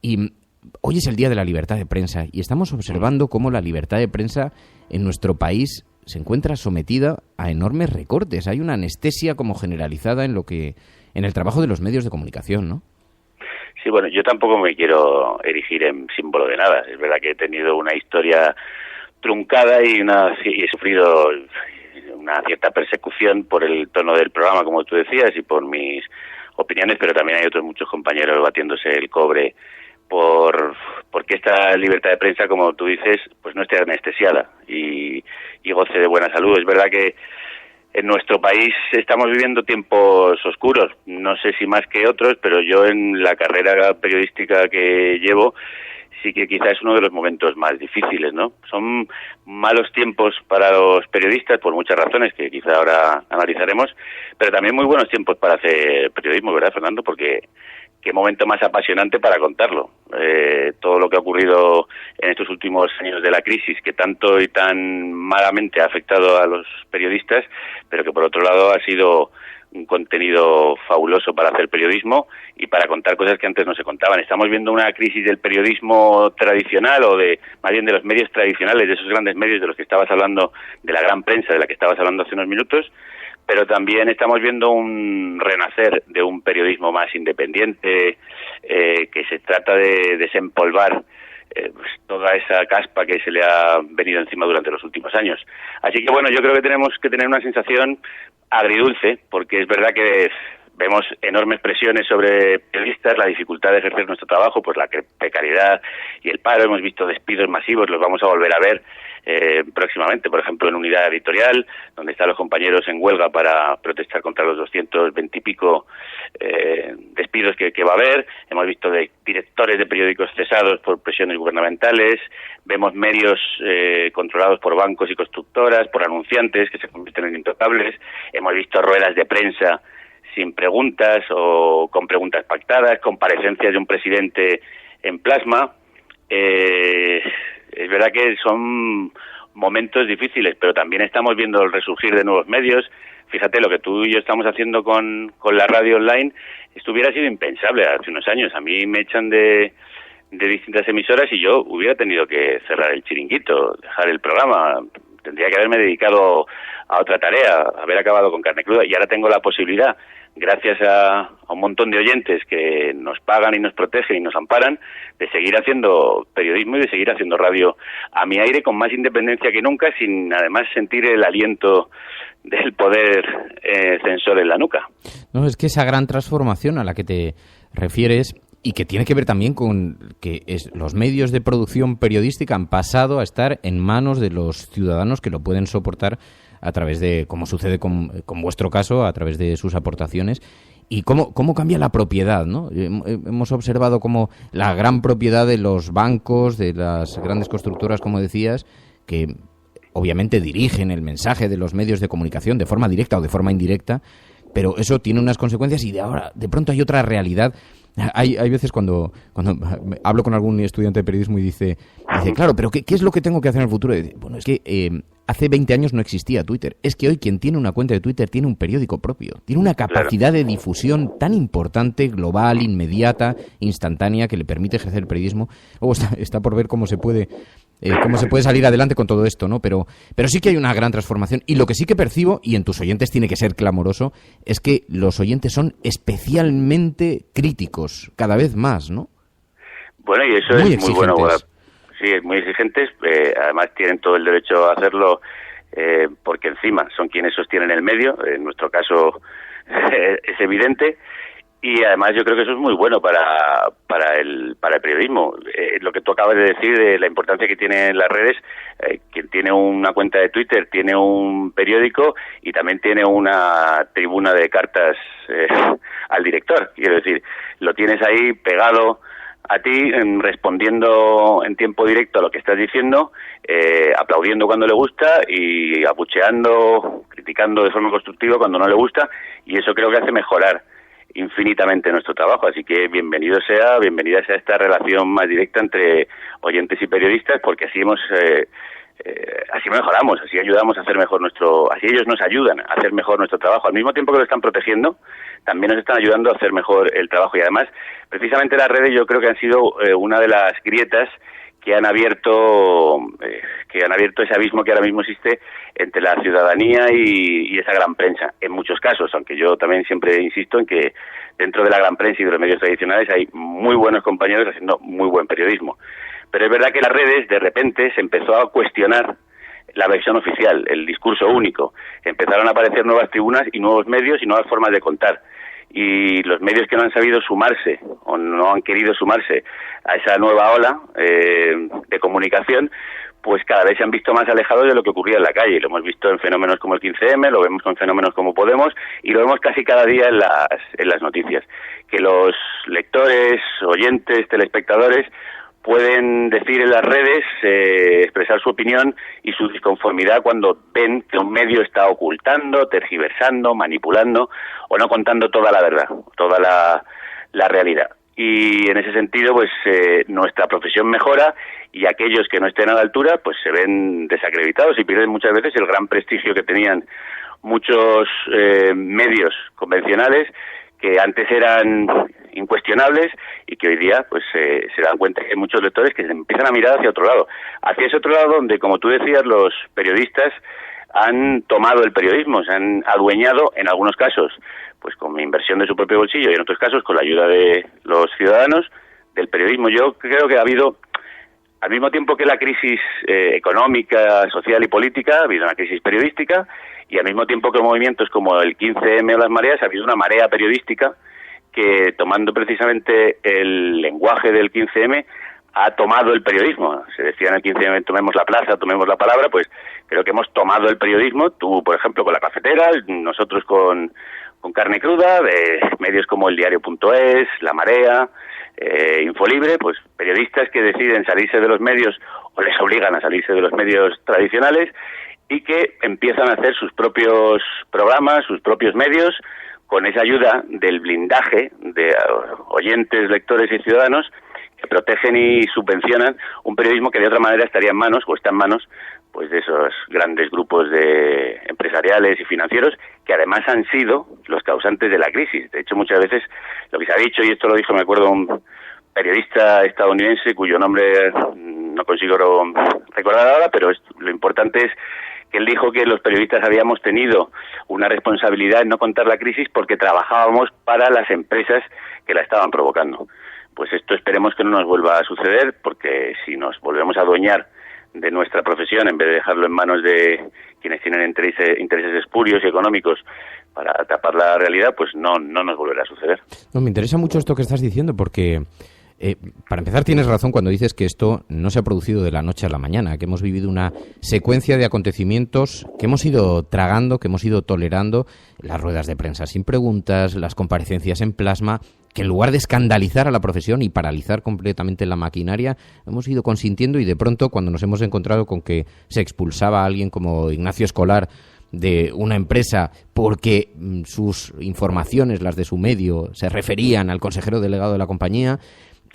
Y hoy es el Día de la Libertad de Prensa y estamos observando cómo la libertad de prensa en nuestro país se encuentra sometida a enormes recortes. Hay una anestesia como generalizada en el trabajo de los medios de comunicación, ¿no? Sí, bueno, yo tampoco me quiero erigir en símbolo de nada. Es verdad que he tenido una historia truncada y he sufrido una cierta persecución por el tono del programa, como tú decías, y por mis opiniones, pero también hay otros muchos compañeros batiéndose el cobre porque esta libertad de prensa, como tú dices, pues no esté anestesiada y goce de buena salud. Es verdad que en nuestro país estamos viviendo tiempos oscuros, no sé si más que otros, pero yo en la carrera periodística que llevo sí que quizás es uno de los momentos más difíciles, ¿no? Son malos tiempos para los periodistas por muchas razones que quizá ahora analizaremos, pero también muy buenos tiempos para hacer periodismo, ¿verdad, Fernando? Porque qué momento más apasionante para contarlo. Todo lo que ha ocurrido en estos últimos años de la crisis, que tanto y tan malamente ha afectado a los periodistas, pero que por otro lado ha sido un contenido fabuloso para hacer periodismo y para contar cosas que antes no se contaban. Estamos viendo una crisis del periodismo tradicional más bien de los medios tradicionales, de esos grandes medios de los que estabas hablando, de la gran prensa de la que estabas hablando hace unos minutos, pero también estamos viendo un renacer de un periodismo más independiente, que se trata de desempolvar pues toda esa caspa que se le ha venido encima durante los últimos años. Así que bueno, yo creo que tenemos que tener una sensación agridulce, porque es verdad que vemos enormes presiones sobre periodistas, la dificultad de ejercer nuestro trabajo, pues la precariedad y el paro. Hemos visto despidos masivos, los vamos a volver a ver próximamente, por ejemplo en Unidad Editorial, donde están los compañeros en huelga para protestar contra los 220 y pico despidos que va a haber. Hemos visto de directores de periódicos cesados por presiones gubernamentales, vemos medios controlados por bancos y constructoras, por anunciantes que se convierten en intocables, hemos visto ruedas de prensa sin preguntas o con preguntas pactadas, comparecencias de un presidente en plasma. Es verdad que son momentos difíciles, pero también estamos viendo el resurgir de nuevos medios. Fíjate, lo que tú y yo estamos haciendo con la radio online, esto hubiera sido impensable hace unos años. A mí me echan de distintas emisoras y yo hubiera tenido que cerrar el chiringuito, dejar el programa. Tendría que haberme dedicado a otra tarea, haber acabado con Carne Cruda, y ahora tengo la posibilidad, gracias a un montón de oyentes que nos pagan y nos protegen y nos amparan, de seguir haciendo periodismo y de seguir haciendo radio a mi aire con más independencia que nunca, sin además sentir el aliento del poder censor en la nuca. No, es que esa gran transformación a la que te refieres, y que tiene que ver también con que los medios de producción periodística han pasado a estar en manos de los ciudadanos que lo pueden soportar a través de, como sucede con vuestro caso, a través de sus aportaciones. Y cómo cambia la propiedad, ¿no? Hemos observado cómo la gran propiedad de los bancos, de las grandes constructoras, como decías, que obviamente dirigen el mensaje de los medios de comunicación de forma directa o de forma indirecta, pero eso tiene unas consecuencias y de pronto hay otra realidad. Hay veces cuando hablo con algún estudiante de periodismo y dice claro, pero ¿qué es lo que tengo que hacer en el futuro? Y dice, bueno, es que hace 20 años no existía Twitter. Es que hoy quien tiene una cuenta de Twitter tiene un periódico propio. Tiene una capacidad de difusión tan importante, global, inmediata, instantánea, que le permite ejercer el periodismo. Luego está por ver cómo se puede cómo se puede salir adelante con todo esto, ¿no? Pero sí que hay una gran transformación. Y lo que sí que percibo, y en tus oyentes tiene que ser clamoroso, es que los oyentes son especialmente críticos, cada vez más, ¿no? Bueno, y eso muy es muy bueno. Sí, es muy exigentes. Además tienen todo el derecho a hacerlo porque encima son quienes sostienen el medio. En nuestro caso es evidente. Y además yo creo que eso es muy bueno para el periodismo. Lo que tú acabas de decir de la importancia que tienen las redes, quien tiene una cuenta de Twitter tiene un periódico y también tiene una tribuna de cartas al director. Quiero decir, lo tienes ahí pegado a ti, respondiendo en tiempo directo a lo que estás diciendo, aplaudiendo cuando le gusta y abucheando, criticando de forma constructiva cuando no le gusta, y eso creo que hace mejorar infinitamente nuestro trabajo. Así que bienvenida sea esta relación más directa entre oyentes y periodistas, porque así así mejoramos, así ayudamos a hacer mejor así ellos nos ayudan a hacer mejor nuestro trabajo. Al mismo tiempo que lo están protegiendo, también nos están ayudando a hacer mejor el trabajo. Y además, precisamente las redes yo creo que han sido una de las grietas que han abierto ese abismo que ahora mismo existe entre la ciudadanía y esa gran prensa, en muchos casos, aunque yo también siempre insisto en que dentro de la gran prensa y de los medios tradicionales hay muy buenos compañeros haciendo muy buen periodismo. Pero es verdad que las redes, de repente, se empezó a cuestionar la versión oficial, el discurso único. Empezaron a aparecer nuevas tribunas y nuevos medios y nuevas formas de contar. Y los medios que no han sabido sumarse o no han querido sumarse a esa nueva ola de comunicación, pues cada vez se han visto más alejados de lo que ocurría en la calle. Lo hemos visto en fenómenos como el 15M, lo vemos con fenómenos como Podemos y lo vemos casi cada día en las noticias. Que los lectores, oyentes, telespectadores pueden decir en las redes, expresar su opinión y su disconformidad cuando ven que un medio está ocultando, tergiversando, manipulando o no contando toda la verdad, toda la realidad. Y en ese sentido, pues nuestra profesión mejora y aquellos que no estén a la altura, pues se ven desacreditados y pierden muchas veces el gran prestigio que tenían muchos medios convencionales que antes eran incuestionables y que hoy día pues se dan cuenta que hay muchos lectores que se empiezan a mirar hacia otro lado, ese otro lado donde, como tú decías, los periodistas han tomado el periodismo, se han adueñado en algunos casos pues con inversión de su propio bolsillo y en otros casos con la ayuda de los ciudadanos del periodismo. Yo creo que ha habido, al mismo tiempo que la crisis económica, social y política, ha habido una crisis periodística y al mismo tiempo que movimientos como el 15M o las mareas, ha habido una marea periodística que, tomando precisamente el lenguaje del 15M, ha tomado el periodismo. Se decía en el 15M, tomemos la plaza, tomemos la palabra, pues creo que hemos tomado el periodismo, tú, por ejemplo, con La Cafetera, nosotros con Carne Cruda, de medios como el Diario.es, La Marea, Infolibre, pues periodistas que deciden salirse de los medios o les obligan a salirse de los medios tradicionales y que empiezan a hacer sus propios programas, sus propios medios, con esa ayuda del blindaje de oyentes, lectores y ciudadanos que protegen y subvencionan un periodismo que de otra manera estaría en manos, o está en manos, pues de esos grandes grupos de empresariales y financieros que además han sido los causantes de la crisis. De hecho, muchas veces lo que se ha dicho, y esto lo dijo, me acuerdo, un periodista estadounidense cuyo nombre no consigo recordar ahora, pero lo importante es que él dijo que los periodistas habíamos tenido una responsabilidad en no contar la crisis porque trabajábamos para las empresas que la estaban provocando. Pues esto esperemos que no nos vuelva a suceder, porque si nos volvemos a adueñar de nuestra profesión en vez de dejarlo en manos de quienes tienen intereses espurios y económicos para tapar la realidad, pues no nos volverá a suceder. No, me interesa mucho esto que estás diciendo porque, para empezar, tienes razón cuando dices que esto no se ha producido de la noche a la mañana, que hemos vivido una secuencia de acontecimientos que hemos ido tragando, que hemos ido tolerando, las ruedas de prensa sin preguntas, las comparecencias en plasma, que en lugar de escandalizar a la profesión y paralizar completamente la maquinaria, hemos ido consintiendo, y de pronto, cuando nos hemos encontrado con que se expulsaba a alguien como Ignacio Escolar de una empresa porque sus informaciones, las de su medio, se referían al consejero delegado de la compañía,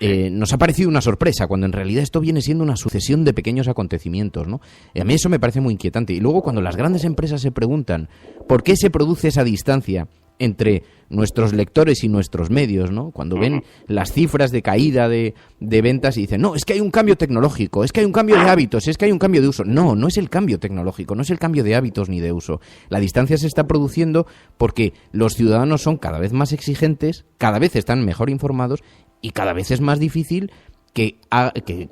nos ha parecido una sorpresa, cuando en realidad esto viene siendo una sucesión de pequeños acontecimientos, ¿no? A mí eso me parece muy inquietante. Y luego, cuando las grandes empresas se preguntan por qué se produce esa distancia entre nuestros lectores y nuestros medios, ¿no? Cuando ven las cifras de caída de ventas y dicen, no, es que hay un cambio tecnológico, es que hay un cambio de hábitos, es que hay un cambio de uso. No, no es el cambio tecnológico, no es el cambio de hábitos ni de uso. La distancia se está produciendo porque los ciudadanos son cada vez más exigentes, cada vez están mejor informados y cada vez es más difícil que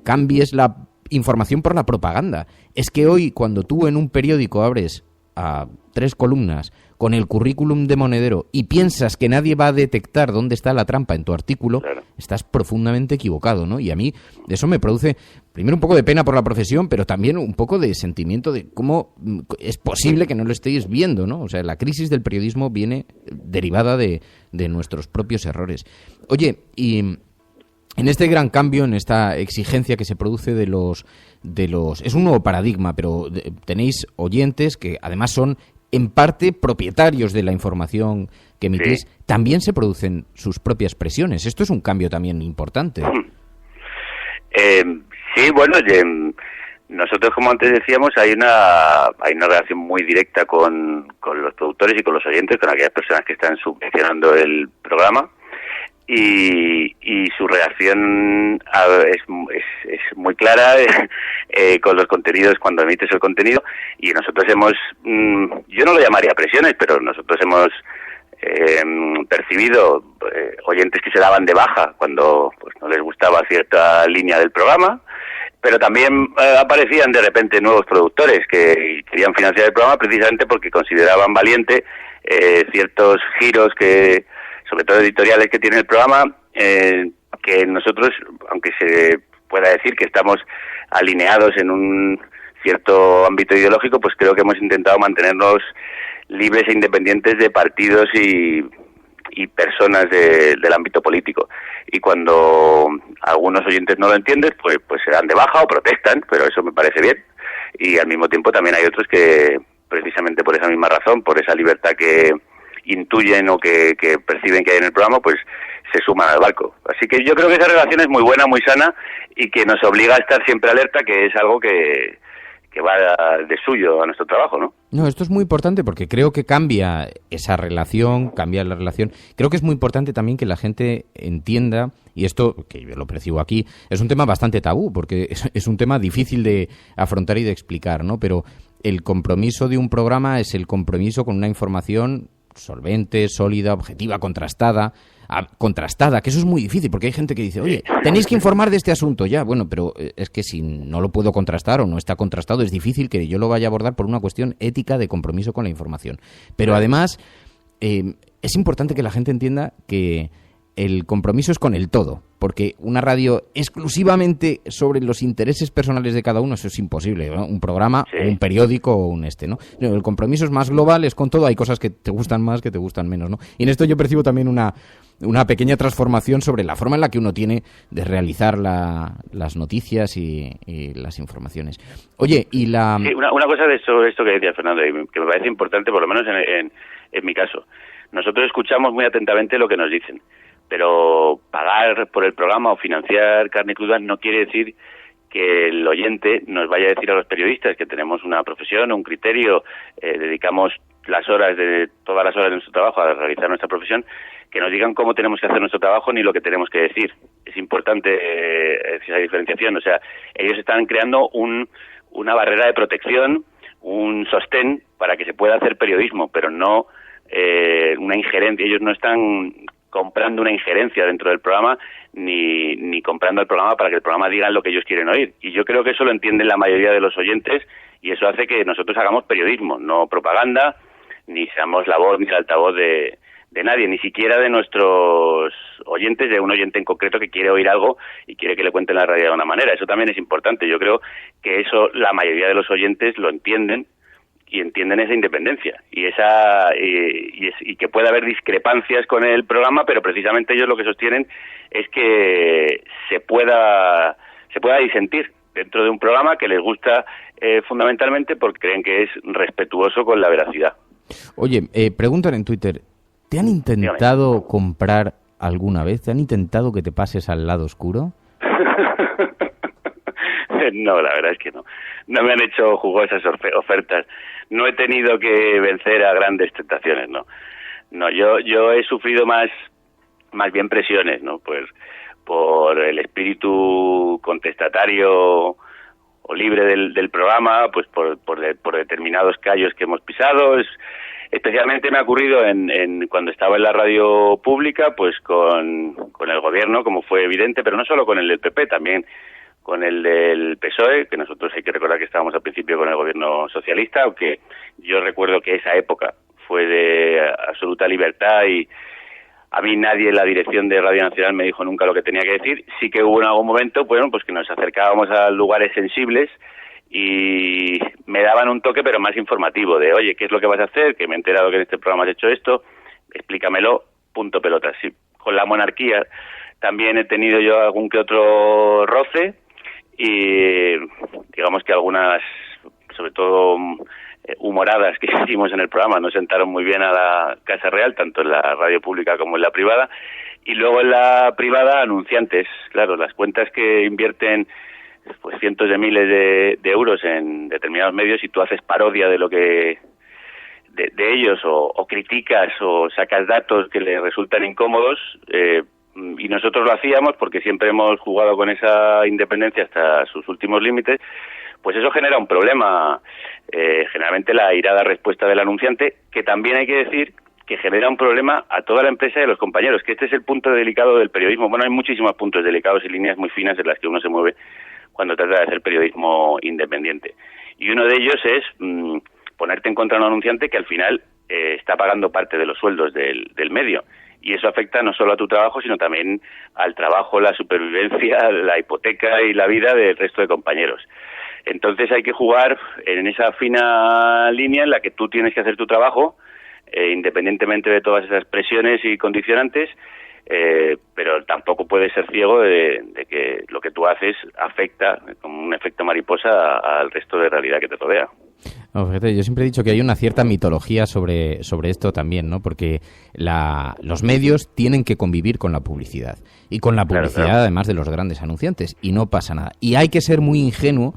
cambies la información por la propaganda. Es que hoy, cuando tú en un periódico abres a 3 columnas con el currículum de Monedero y piensas que nadie va a detectar dónde está la trampa en tu artículo, estás profundamente equivocado, ¿no? Y a mí eso me produce, primero, un poco de pena por la profesión, pero también un poco de sentimiento de cómo es posible que no lo estéis viendo, ¿no? O sea, la crisis del periodismo viene derivada de nuestros propios errores. Oye, y en este gran cambio, en esta exigencia que se produce de los es un nuevo paradigma, pero tenéis oyentes que además son en parte propietarios de la información que emitís, también se producen sus propias presiones. Esto es un cambio también importante. Sí, bueno, nosotros, como antes decíamos, hay una relación muy directa con los productores y con los oyentes, con aquellas personas que están subvencionando el programa. Y su reacción es muy clara con los contenidos cuando emites el contenido, y nosotros hemos, yo no lo llamaría presiones, pero nosotros hemos percibido oyentes que se daban de baja cuando pues no les gustaba cierta línea del programa, pero también aparecían de repente nuevos productores que querían financiar el programa precisamente porque consideraban valiente ciertos giros que, sobre todo editoriales, que tiene el programa, que nosotros, aunque se pueda decir que estamos alineados en un cierto ámbito ideológico, pues creo que hemos intentado mantenernos libres e independientes de partidos y personas del ámbito político. Y cuando algunos oyentes no lo entienden, pues se dan de baja o protestan, pero eso me parece bien. Y al mismo tiempo también hay otros que, precisamente por esa misma razón, por esa libertad que intuyen o que perciben que hay en el programa, pues se suman al barco. Así que yo creo que esa relación es muy buena, muy sana, y que nos obliga a estar siempre alerta, que es algo que va de suyo a nuestro trabajo, ¿no? No, esto es muy importante porque creo que cambia esa relación, cambia la relación. Creo que es muy importante también que la gente entienda, y esto, que yo lo percibo aquí, es un tema bastante tabú, porque es un tema difícil de afrontar y de explicar, ¿no? Pero el compromiso de un programa es el compromiso con una información solvente, sólida, objetiva, contrastada, que eso es muy difícil, porque hay gente que dice, oye, tenéis que informar de este asunto ya. Bueno, pero es que si no lo puedo contrastar o no está contrastado, es difícil que yo lo vaya a abordar por una cuestión ética de compromiso con la información. Pero además, es importante que la gente entienda que el compromiso es con el todo, porque una radio exclusivamente sobre los intereses personales de cada uno, eso es imposible, ¿no? Un programa, un periódico o un ¿no? El compromiso es más global, es con todo, hay cosas que te gustan más, que te gustan menos, ¿no? Y en esto yo percibo también una pequeña transformación sobre la forma en la que uno tiene de realizar las noticias y las informaciones. Oye, y la... Sí, una cosa de esto que decía Fernando, y que me parece importante, por lo menos en mi caso. Nosotros escuchamos muy atentamente lo que nos dicen, pero pagar por el programa o financiar Carne Cruda no quiere decir que el oyente nos vaya a decir a los periodistas que tenemos una profesión, un criterio, dedicamos todas las horas de nuestro trabajo a realizar nuestra profesión, que nos digan cómo tenemos que hacer nuestro trabajo ni lo que tenemos que decir. Es importante esa diferenciación. O sea, ellos están creando una barrera de protección, un sostén para que se pueda hacer periodismo, pero no una injerencia. Ellos no están comprando una injerencia dentro del programa ni comprando el programa para que el programa diga lo que ellos quieren oír. Y yo creo que eso lo entienden la mayoría de los oyentes, y eso hace que nosotros hagamos periodismo, no propaganda, ni seamos la voz ni el altavoz de nadie, ni siquiera de nuestros oyentes, de un oyente en concreto que quiere oír algo y quiere que le cuenten la realidad de una manera. Eso también es importante. Yo creo que eso la mayoría de los oyentes lo entienden y entienden esa independencia y que puede haber discrepancias con el programa, pero precisamente ellos lo que sostienen es que se pueda disentir dentro de un programa que les gusta fundamentalmente porque creen que es respetuoso con la veracidad. Oye, preguntan en Twitter, ¿te han intentado comprar alguna vez? ¿Te han intentado que te pases al lado oscuro? No, la verdad es que no. No me han hecho jugosas ofertas. No he tenido que vencer a grandes tentaciones, no. No, yo he sufrido más bien presiones, ¿no? Pues por el espíritu contestatario o libre del programa, pues por determinados callos que hemos pisado. Especialmente me ha ocurrido cuando estaba en la radio pública, pues con el gobierno, como fue evidente, pero no solo con el del PP, también con el del PSOE, que nosotros hay que recordar que estábamos al principio con el gobierno socialista, aunque yo recuerdo que esa época fue de absoluta libertad y a mí nadie en la dirección de Radio Nacional me dijo nunca lo que tenía que decir. Sí que hubo en algún momento, bueno, pues que nos acercábamos a lugares sensibles y me daban un toque, pero más informativo, de oye, ¿qué es lo que vas a hacer? Que me he enterado que en este programa has hecho esto, explícamelo, punto pelota. Sí, con la monarquía también he tenido yo algún que otro roce y digamos que algunas, sobre todo humoradas que hicimos en el programa, no sentaron muy bien a la Casa Real, tanto en la radio pública como en la privada, y luego en la privada anunciantes, claro, las cuentas que invierten pues cientos de miles de euros en determinados medios y tú haces parodia de lo que de ellos o criticas o sacas datos que les resultan incómodos, y nosotros lo hacíamos porque siempre hemos jugado con esa independencia hasta sus últimos límites, pues eso genera un problema, generalmente la airada respuesta del anunciante, que también hay que decir que genera un problema a toda la empresa y a los compañeros, que este es el punto delicado del periodismo. Bueno, hay muchísimos puntos delicados y líneas muy finas en las que uno se mueve cuando trata de hacer periodismo independiente. Y uno de ellos es ponerte en contra de un anunciante que al final está pagando parte de los sueldos del medio. Y eso afecta no solo a tu trabajo, sino también al trabajo, la supervivencia, la hipoteca y la vida del resto de compañeros. Entonces hay que jugar en esa fina línea en la que tú tienes que hacer tu trabajo, independientemente de todas esas presiones y condicionantes, pero tampoco puedes ser ciego de que lo que tú haces afecta como un efecto mariposa al resto de realidad que te rodea. No, fíjate, yo siempre he dicho que hay una cierta mitología sobre esto también, ¿no? Porque los medios tienen que convivir con la publicidad y con la publicidad, claro, además de los grandes anunciantes, y no pasa nada. Y hay que ser muy ingenuo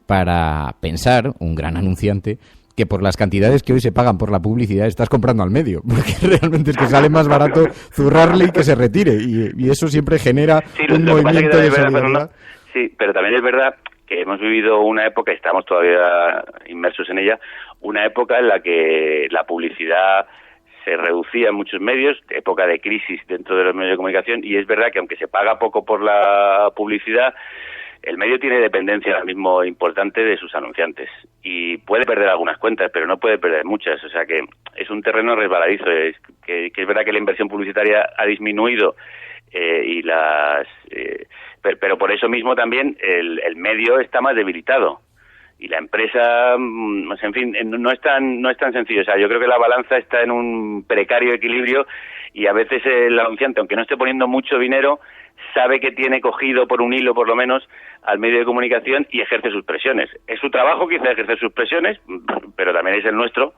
para pensar, un gran anunciante, que por las cantidades que hoy se pagan por la publicidad estás comprando al medio, porque realmente es que sale más barato zurrarle y que se retire, y eso siempre genera un movimiento de solidaridad. Sí, pero también es verdad que hemos vivido una época, y estamos todavía inmersos en ella, una época en la que la publicidad se reducía en muchos medios, época de crisis dentro de los medios de comunicación, y es verdad que aunque se paga poco por la publicidad, el medio tiene dependencia ahora mismo importante de sus anunciantes y puede perder algunas cuentas, pero no puede perder muchas. O sea que es un terreno resbaladizo. Que es verdad que la inversión publicitaria ha disminuido pero por eso mismo también el medio está más debilitado y la empresa, en fin, no es tan sencillo. O sea, yo creo que la balanza está en un precario equilibrio y a veces el anunciante, aunque no esté poniendo mucho dinero, sabe que tiene cogido por un hilo, por lo menos, al medio de comunicación y ejerce sus presiones. Es su trabajo quizá ejercer sus presiones, pero también es el nuestro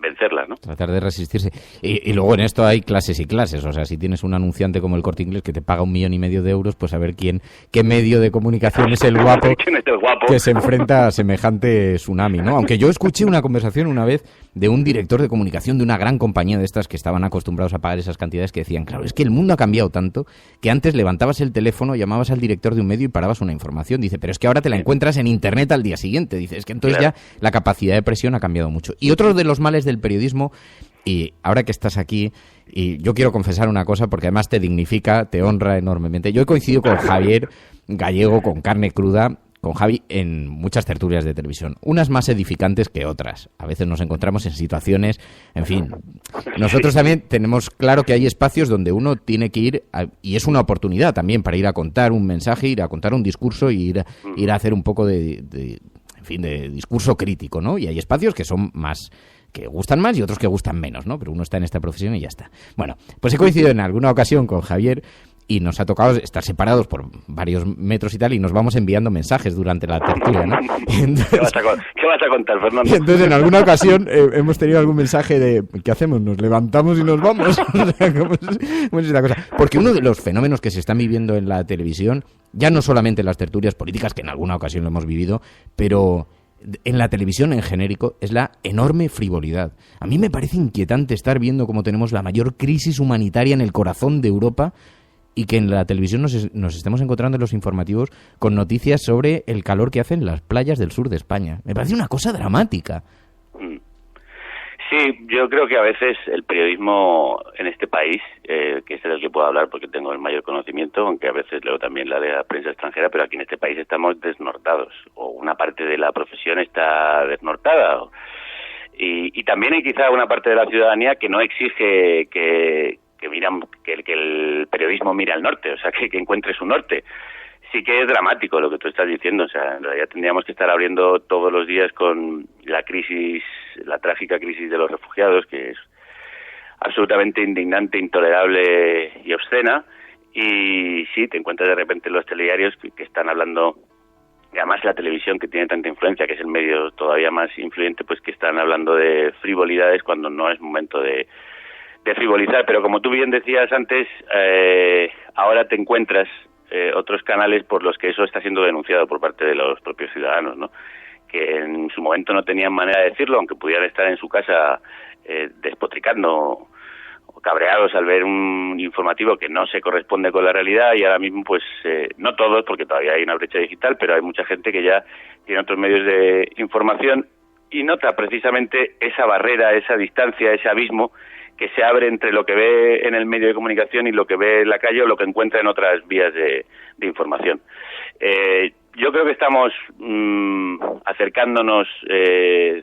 vencerlas, ¿no? Tratar de resistirse. Y luego en esto hay clases y clases. O sea, si tienes un anunciante como el Corte Inglés que te paga 1,5 millones de euros, pues a ver qué medio de comunicación es el guapo, ¿quién es el guapo? Que se enfrenta a semejante tsunami, ¿no? Aunque yo escuché una conversación una vez de un director de comunicación de una gran compañía de estas que estaban acostumbrados a pagar esas cantidades, que decían, claro, es que el mundo ha cambiado tanto que antes levantabas el teléfono, llamabas al director de un medio y parabas una información. Dice, pero es que ahora te la encuentras en internet al día siguiente. Dice, es que entonces claro, ya la capacidad de presión ha cambiado mucho. Y otro de los males del periodismo, y ahora que estás aquí, y yo quiero confesar una cosa porque además te dignifica, te honra enormemente. Yo he coincidido con Javier Gallego, con Carne Cruda, con Javi, en muchas tertulias de televisión, unas más edificantes que otras. A veces nos encontramos en situaciones, en fin, nosotros también tenemos claro que hay espacios donde uno tiene que ir, y es una oportunidad también para ir a contar un mensaje, ir a contar un discurso y ir a hacer un poco de discurso crítico, ¿no? Y hay espacios que son más, que gustan más y otros que gustan menos, ¿no? Pero uno está en esta profesión y ya está. Bueno, pues he coincidido en alguna ocasión con Javier y nos ha tocado estar separados por varios metros y tal, y nos vamos enviando mensajes durante la tertulia, ¿no? Entonces, ¿Qué vas a contar, Fernando? Y entonces, en alguna ocasión hemos tenido algún mensaje de ¿qué hacemos? ¿Nos levantamos y nos vamos? O sea, ¿cómo es esta cosa? Porque uno de los fenómenos que se están viviendo en la televisión, ya no solamente en las tertulias políticas, que en alguna ocasión lo hemos vivido, pero en la televisión en genérico es la enorme frivolidad. A mí me parece inquietante estar viendo cómo tenemos la mayor crisis humanitaria en el corazón de Europa y que en la televisión nos estemos encontrando en los informativos con noticias sobre el calor que hacen las playas del sur de España. Me parece una cosa dramática. Sí, yo creo que a veces el periodismo en este país, que es el que puedo hablar porque tengo el mayor conocimiento, aunque a veces leo también la de la prensa extranjera, pero aquí en este país estamos desnortados, o una parte de la profesión está desnortada, y también hay quizá una parte de la ciudadanía que no exige que el periodismo mire al norte, o sea, que encuentre su norte. Sí que es dramático lo que tú estás diciendo, o sea, en realidad tendríamos que estar abriendo todos los días con la trágica crisis de los refugiados, que es absolutamente indignante, intolerable y obscena, y sí, te encuentras de repente en los telediarios que están hablando, y además la televisión que tiene tanta influencia, que es el medio todavía más influyente, pues que están hablando de frivolidades cuando no es momento de frivolizar, pero como tú bien decías antes, ahora te encuentras otros canales por los que eso está siendo denunciado por parte de los propios ciudadanos, ¿no? Que en su momento no tenían manera de decirlo, aunque pudieran estar en su casa despotricando o cabreados al ver un informativo que no se corresponde con la realidad, y ahora mismo pues no todos, porque todavía hay una brecha digital, pero hay mucha gente que ya tiene otros medios de información y nota precisamente esa barrera, esa distancia, ese abismo que se abre entre lo que ve en el medio de comunicación y lo que ve en la calle o lo que encuentra en otras vías de información. Yo creo que estamos acercándonos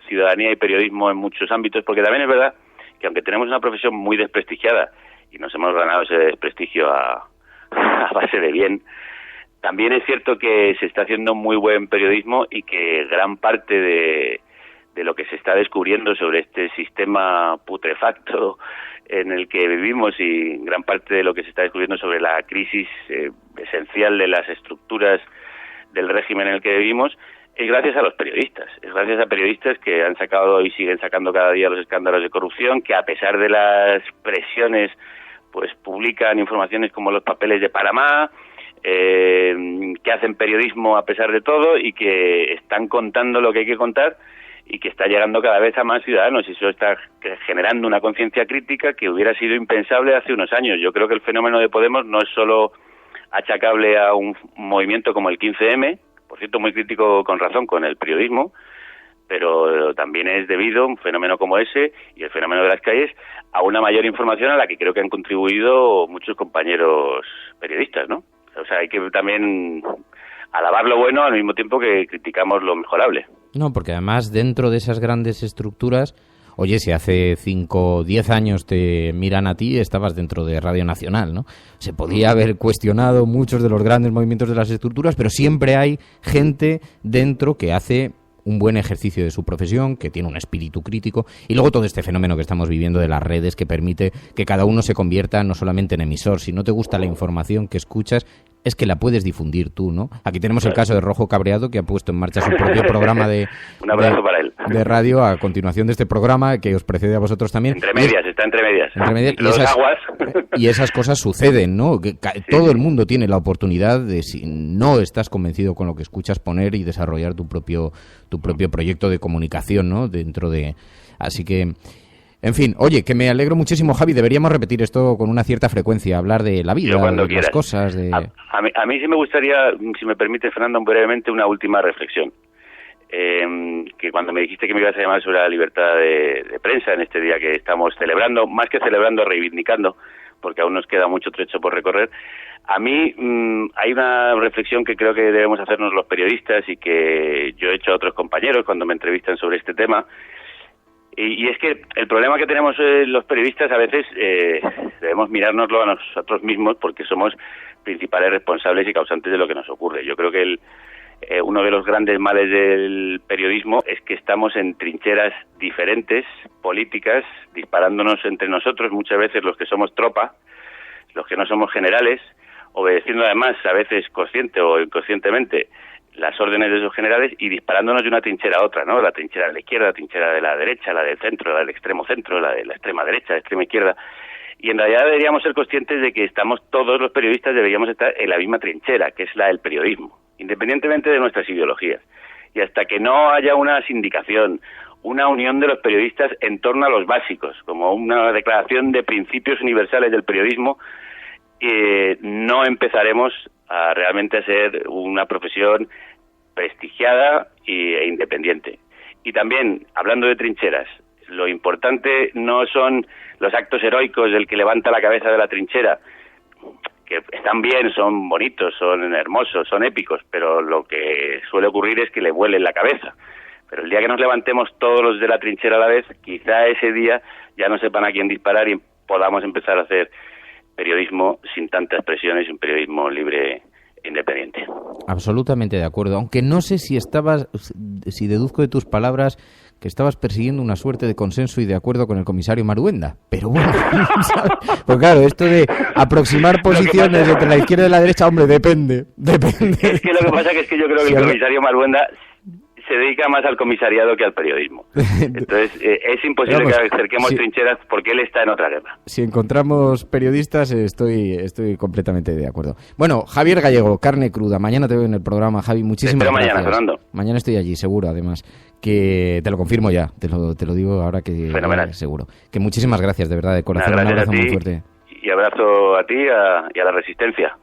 ciudadanía y periodismo en muchos ámbitos, porque también es verdad que aunque tenemos una profesión muy desprestigiada y nos hemos ganado ese desprestigio a base de bien, también es cierto que se está haciendo muy buen periodismo y que gran parte de lo que se está descubriendo sobre este sistema putrefacto en el que vivimos y gran parte de lo que se está descubriendo sobre la crisis esencial de las estructuras del régimen en el que vivimos es gracias a los periodistas. Es gracias a periodistas que han sacado y siguen sacando cada día los escándalos de corrupción, que a pesar de las presiones pues publican informaciones como los papeles de Panamá, que hacen periodismo a pesar de todo y que están contando lo que hay que contar y que está llegando cada vez a más ciudadanos, y eso está generando una conciencia crítica que hubiera sido impensable hace unos años. Yo creo que el fenómeno de Podemos no es solo achacable a un movimiento como el 15M, por cierto muy crítico con razón con el periodismo, pero también es debido, un fenómeno como ese y el fenómeno de las calles, a una mayor información a la que creo que han contribuido muchos compañeros periodistas, ¿no? O sea, hay que también alabar lo bueno al mismo tiempo que criticamos lo mejorable. No, porque además dentro de esas grandes estructuras, oye, si hace 5 o 10 años te miran a ti, estabas dentro de Radio Nacional, ¿no? Se podía haber cuestionado muchos de los grandes movimientos de las estructuras, pero siempre hay gente dentro que hace un buen ejercicio de su profesión, que tiene un espíritu crítico, y luego todo este fenómeno que estamos viviendo de las redes que permite que cada uno se convierta no solamente en emisor. Si no te gusta la información que escuchas, es que la puedes difundir tú, ¿no? Aquí tenemos el caso de Rojo Cabreado, que ha puesto en marcha su propio programa un abrazo para él. De radio a continuación de este programa que os precede a vosotros también. Está entre medias. Y esas cosas suceden, ¿no? Que todo el mundo tiene la oportunidad de, si no estás convencido con lo que escuchas, poner y desarrollar tu propio proyecto de comunicación, ¿no? Dentro de... Así que... En fin, oye, que me alegro muchísimo, Javi. Deberíamos repetir esto con una cierta frecuencia, hablar de la vida, de las cosas. A mí sí me gustaría, si me permite, Fernando, brevemente una última reflexión. Que cuando me dijiste que me ibas a llamar sobre la libertad de prensa en este día que estamos celebrando, más que celebrando, reivindicando, porque aún nos queda mucho trecho por recorrer, a mí hay una reflexión que creo que debemos hacernos los periodistas y que yo he hecho a otros compañeros cuando me entrevistan sobre este tema. Y es que el problema que tenemos los periodistas a veces debemos mirárnoslo a nosotros mismos porque somos principales responsables y causantes de lo que nos ocurre. Yo creo que uno de los grandes males del periodismo es que estamos en trincheras diferentes, políticas, disparándonos entre nosotros, muchas veces los que somos tropa, los que no somos generales, obedeciendo además a veces consciente o inconscientemente las órdenes de esos generales y disparándonos de una trinchera a otra, ¿no? La trinchera de la izquierda, la trinchera de la derecha, la del centro, la del extremo centro, la de la extrema derecha, la extrema izquierda. Y en realidad deberíamos ser conscientes de que todos los periodistas deberíamos estar en la misma trinchera, que es la del periodismo, independientemente de nuestras ideologías. Y hasta que no haya una sindicación, una unión de los periodistas en torno a los básicos, como una declaración de principios universales del periodismo, no empezaremos a realmente ser una profesión prestigiada e independiente. Y también, hablando de trincheras, lo importante no son los actos heroicos del que levanta la cabeza de la trinchera, que están bien, son bonitos, son hermosos, son épicos, pero lo que suele ocurrir es que le vuelen la cabeza. Pero el día que nos levantemos todos los de la trinchera a la vez, quizá ese día ya no sepan a quién disparar y podamos empezar a hacer periodismo sin tantas presiones y un periodismo libre e independiente. Absolutamente de acuerdo, aunque no sé si deduzco de tus palabras que estabas persiguiendo una suerte de consenso y de acuerdo con el comisario Maruenda, pero bueno, ¿sabes? Pues claro, esto de aproximar posiciones entre la izquierda y la derecha, hombre, depende. Es que lo que pasa es que yo creo que el comisario Maruenda se dedica más al comisariado que al periodismo. Entonces, es imposible que acerquemos trincheras porque él está en otra guerra. Si encontramos periodistas, estoy completamente de acuerdo. Bueno, Javier Gallego, Carne Cruda. Mañana te veo en el programa, Javi. Muchísimas gracias. Mañana, Fernando. Mañana estoy allí, seguro, además. Que te lo confirmo ya. Te lo digo ahora que seguro. Que muchísimas gracias, de verdad, de corazón. Un abrazo muy fuerte. Y abrazo a ti y a la Resistencia.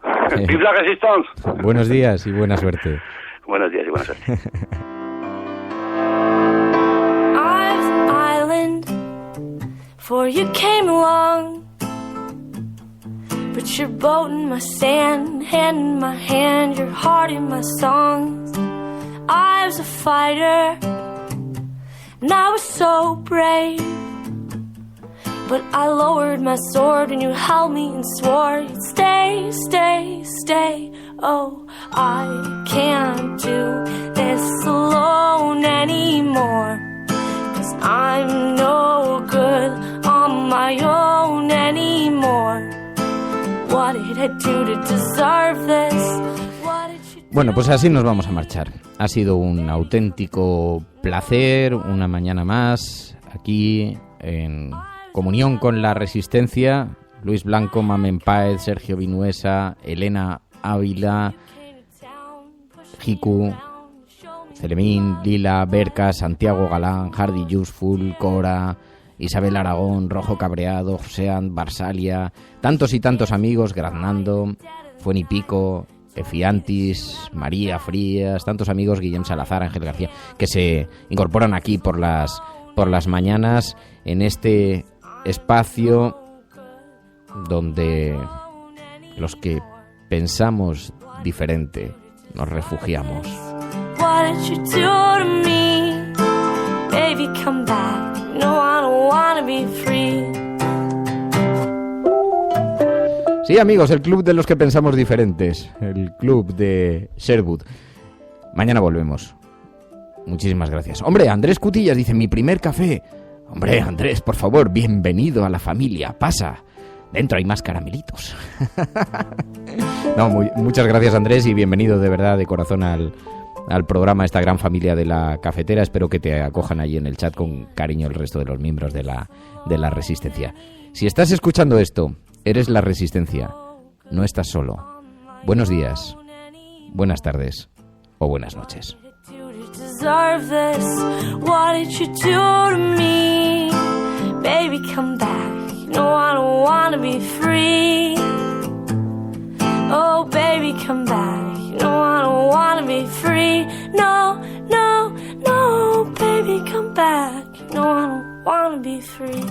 ¡Vive la Resistance! Buenos días y buena suerte. Buenos días y buena suerte. For you came along, but your boat in my sand, hand in my hand, your heart in my songs. I was a fighter, and I was so brave, but I lowered my sword when you held me and swore you'd stay, stay, stay. Oh, I can't do this alone anymore, 'cause I'm no good on my own anymore. What did I do to deserve this? Bueno, pues así nos vamos a marchar. Ha sido un auténtico placer, una mañana más, aquí en comunión con la Resistencia. Luis Blanco, Mamen Páez, Sergio Vinuesa, Elena Ávila, Jiku, Celemín, Lila, Berca, Santiago Galán, Hardy Useful, Cora, Isabel Aragón, Rojo Cabreado, Josean, Barsalia, tantos y tantos amigos, Graznando, Fuenipico, Efiantis, María Frías, tantos amigos, Guillem Salazar, Ángel García, que se incorporan aquí por las mañanas en este espacio donde los que pensamos diferente nos refugiamos. What did you do to me? Baby, come back. No, I don't wanna be free. Sí, amigos, el club de los que pensamos diferentes, el club de Sherwood. Mañana volvemos. Muchísimas gracias. Hombre, Andrés Cutillas dice, mi primer café. Hombre, Andrés, por favor, bienvenido a la familia. Pasa. Dentro hay más caramelitos. No, muchas gracias, Andrés, y bienvenido de verdad, de corazón al programa, esta gran familia de la cafetera. Espero que te acojan allí en el chat con cariño el resto de los miembros de la Resistencia. Si estás escuchando esto, eres la Resistencia. No estás solo. Buenos días, buenas tardes o buenas noches. Deserve this. What did you do to me? Baby, come back. No, I don't wanna be free. Oh, baby, come back. No, I don't wanna be free. No, no, no, baby, come back. No, I don't wanna be free.